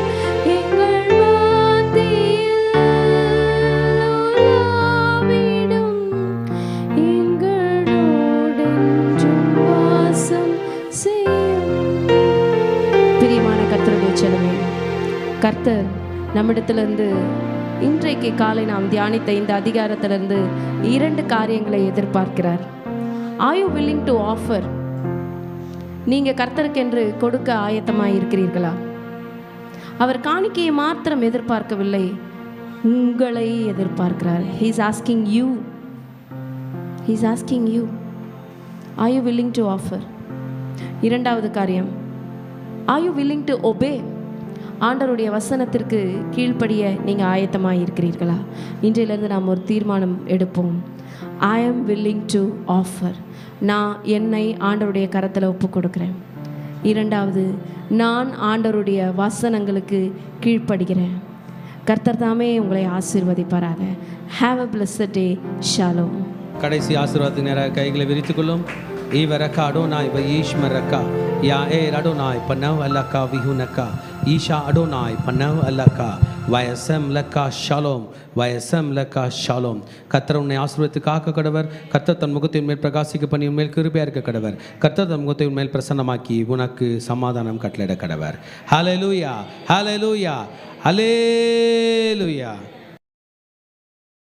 உலாவிடும் எங்களோடென்றும் வாசம் செய்யும். பிரியமான கர்த்தருடைய செல்வமே, கர்த்தர் நம்மிடத்திலிருந்து இன்றைக்கு காலை நாம் தியானித்த இந்த அதிகாரத்திலிருந்து 2 காரியங்களை எதிர்பார்க்கிறார். Are you willing to offer? நீங்க கர்த்தருக்கென்று கொடுக்க ஆயத்தமாய் இருக்கிறீர்களா? அவர் காணிக்கையை மாத்திரம் எதிர்பார்க்கவில்லை, உங்களை எதிர்பார்க்கிறார். he is asking you. Are you willing to offer? 2வது காரியம், are you willing to obey? ஆண்டவருடைய வசனத்திற்கு கீழ்ப்படிய நீங்கள் ஆயத்தமாக இருக்கிறீர்களா? இன்றையிலிருந்து நாம் ஒரு தீர்மானம் எடுப்போம். I am willing to offer. நான் என்னை ஆண்டவருடைய கரத்தில் ஒப்பு கொடுக்குறேன். 2வது, நான் ஆண்டவருடைய வசனங்களுக்கு கீழ்ப்படுகிறேன். கர்த்தர் தாமே உங்களை ஆசீர்வதிப்பாராக. Have a blessed day. Shalom. கடைசி ஆசீர்வாதத்துக்கு நேராக கைகளை விரித்துக்கொள்ளும். ஈவரக்கா அடோனாய் ஈஷ்மரக்கா யா ஏ அடோனாய் பன்னவ் அல்லக்கா விஹுனக்கா ஈஷா அடோனாய் பன்னவ் அல்லக்கா வயசம் லக்கா ஷாலோம், வயசம் லக்கா ஷாலோம். கர்த்தர் உன்னை ஆசீர்வதித்து காக்க கடவர். கர்த்தர் தன் முகத்தை உன்மேல் பிரகாசிக்க பண்ணி உன்மேல் கிருபையா இருக்க கடவர். கர்த்தர் தன் முகத்தை உன்மேல் பிரசன்னமாக்கி உனக்கு சமாதானம் கட்டளையிட கடவர். ஹல்லேலூயா, ஹல்லேலூயா, ஹல்லேலூயா.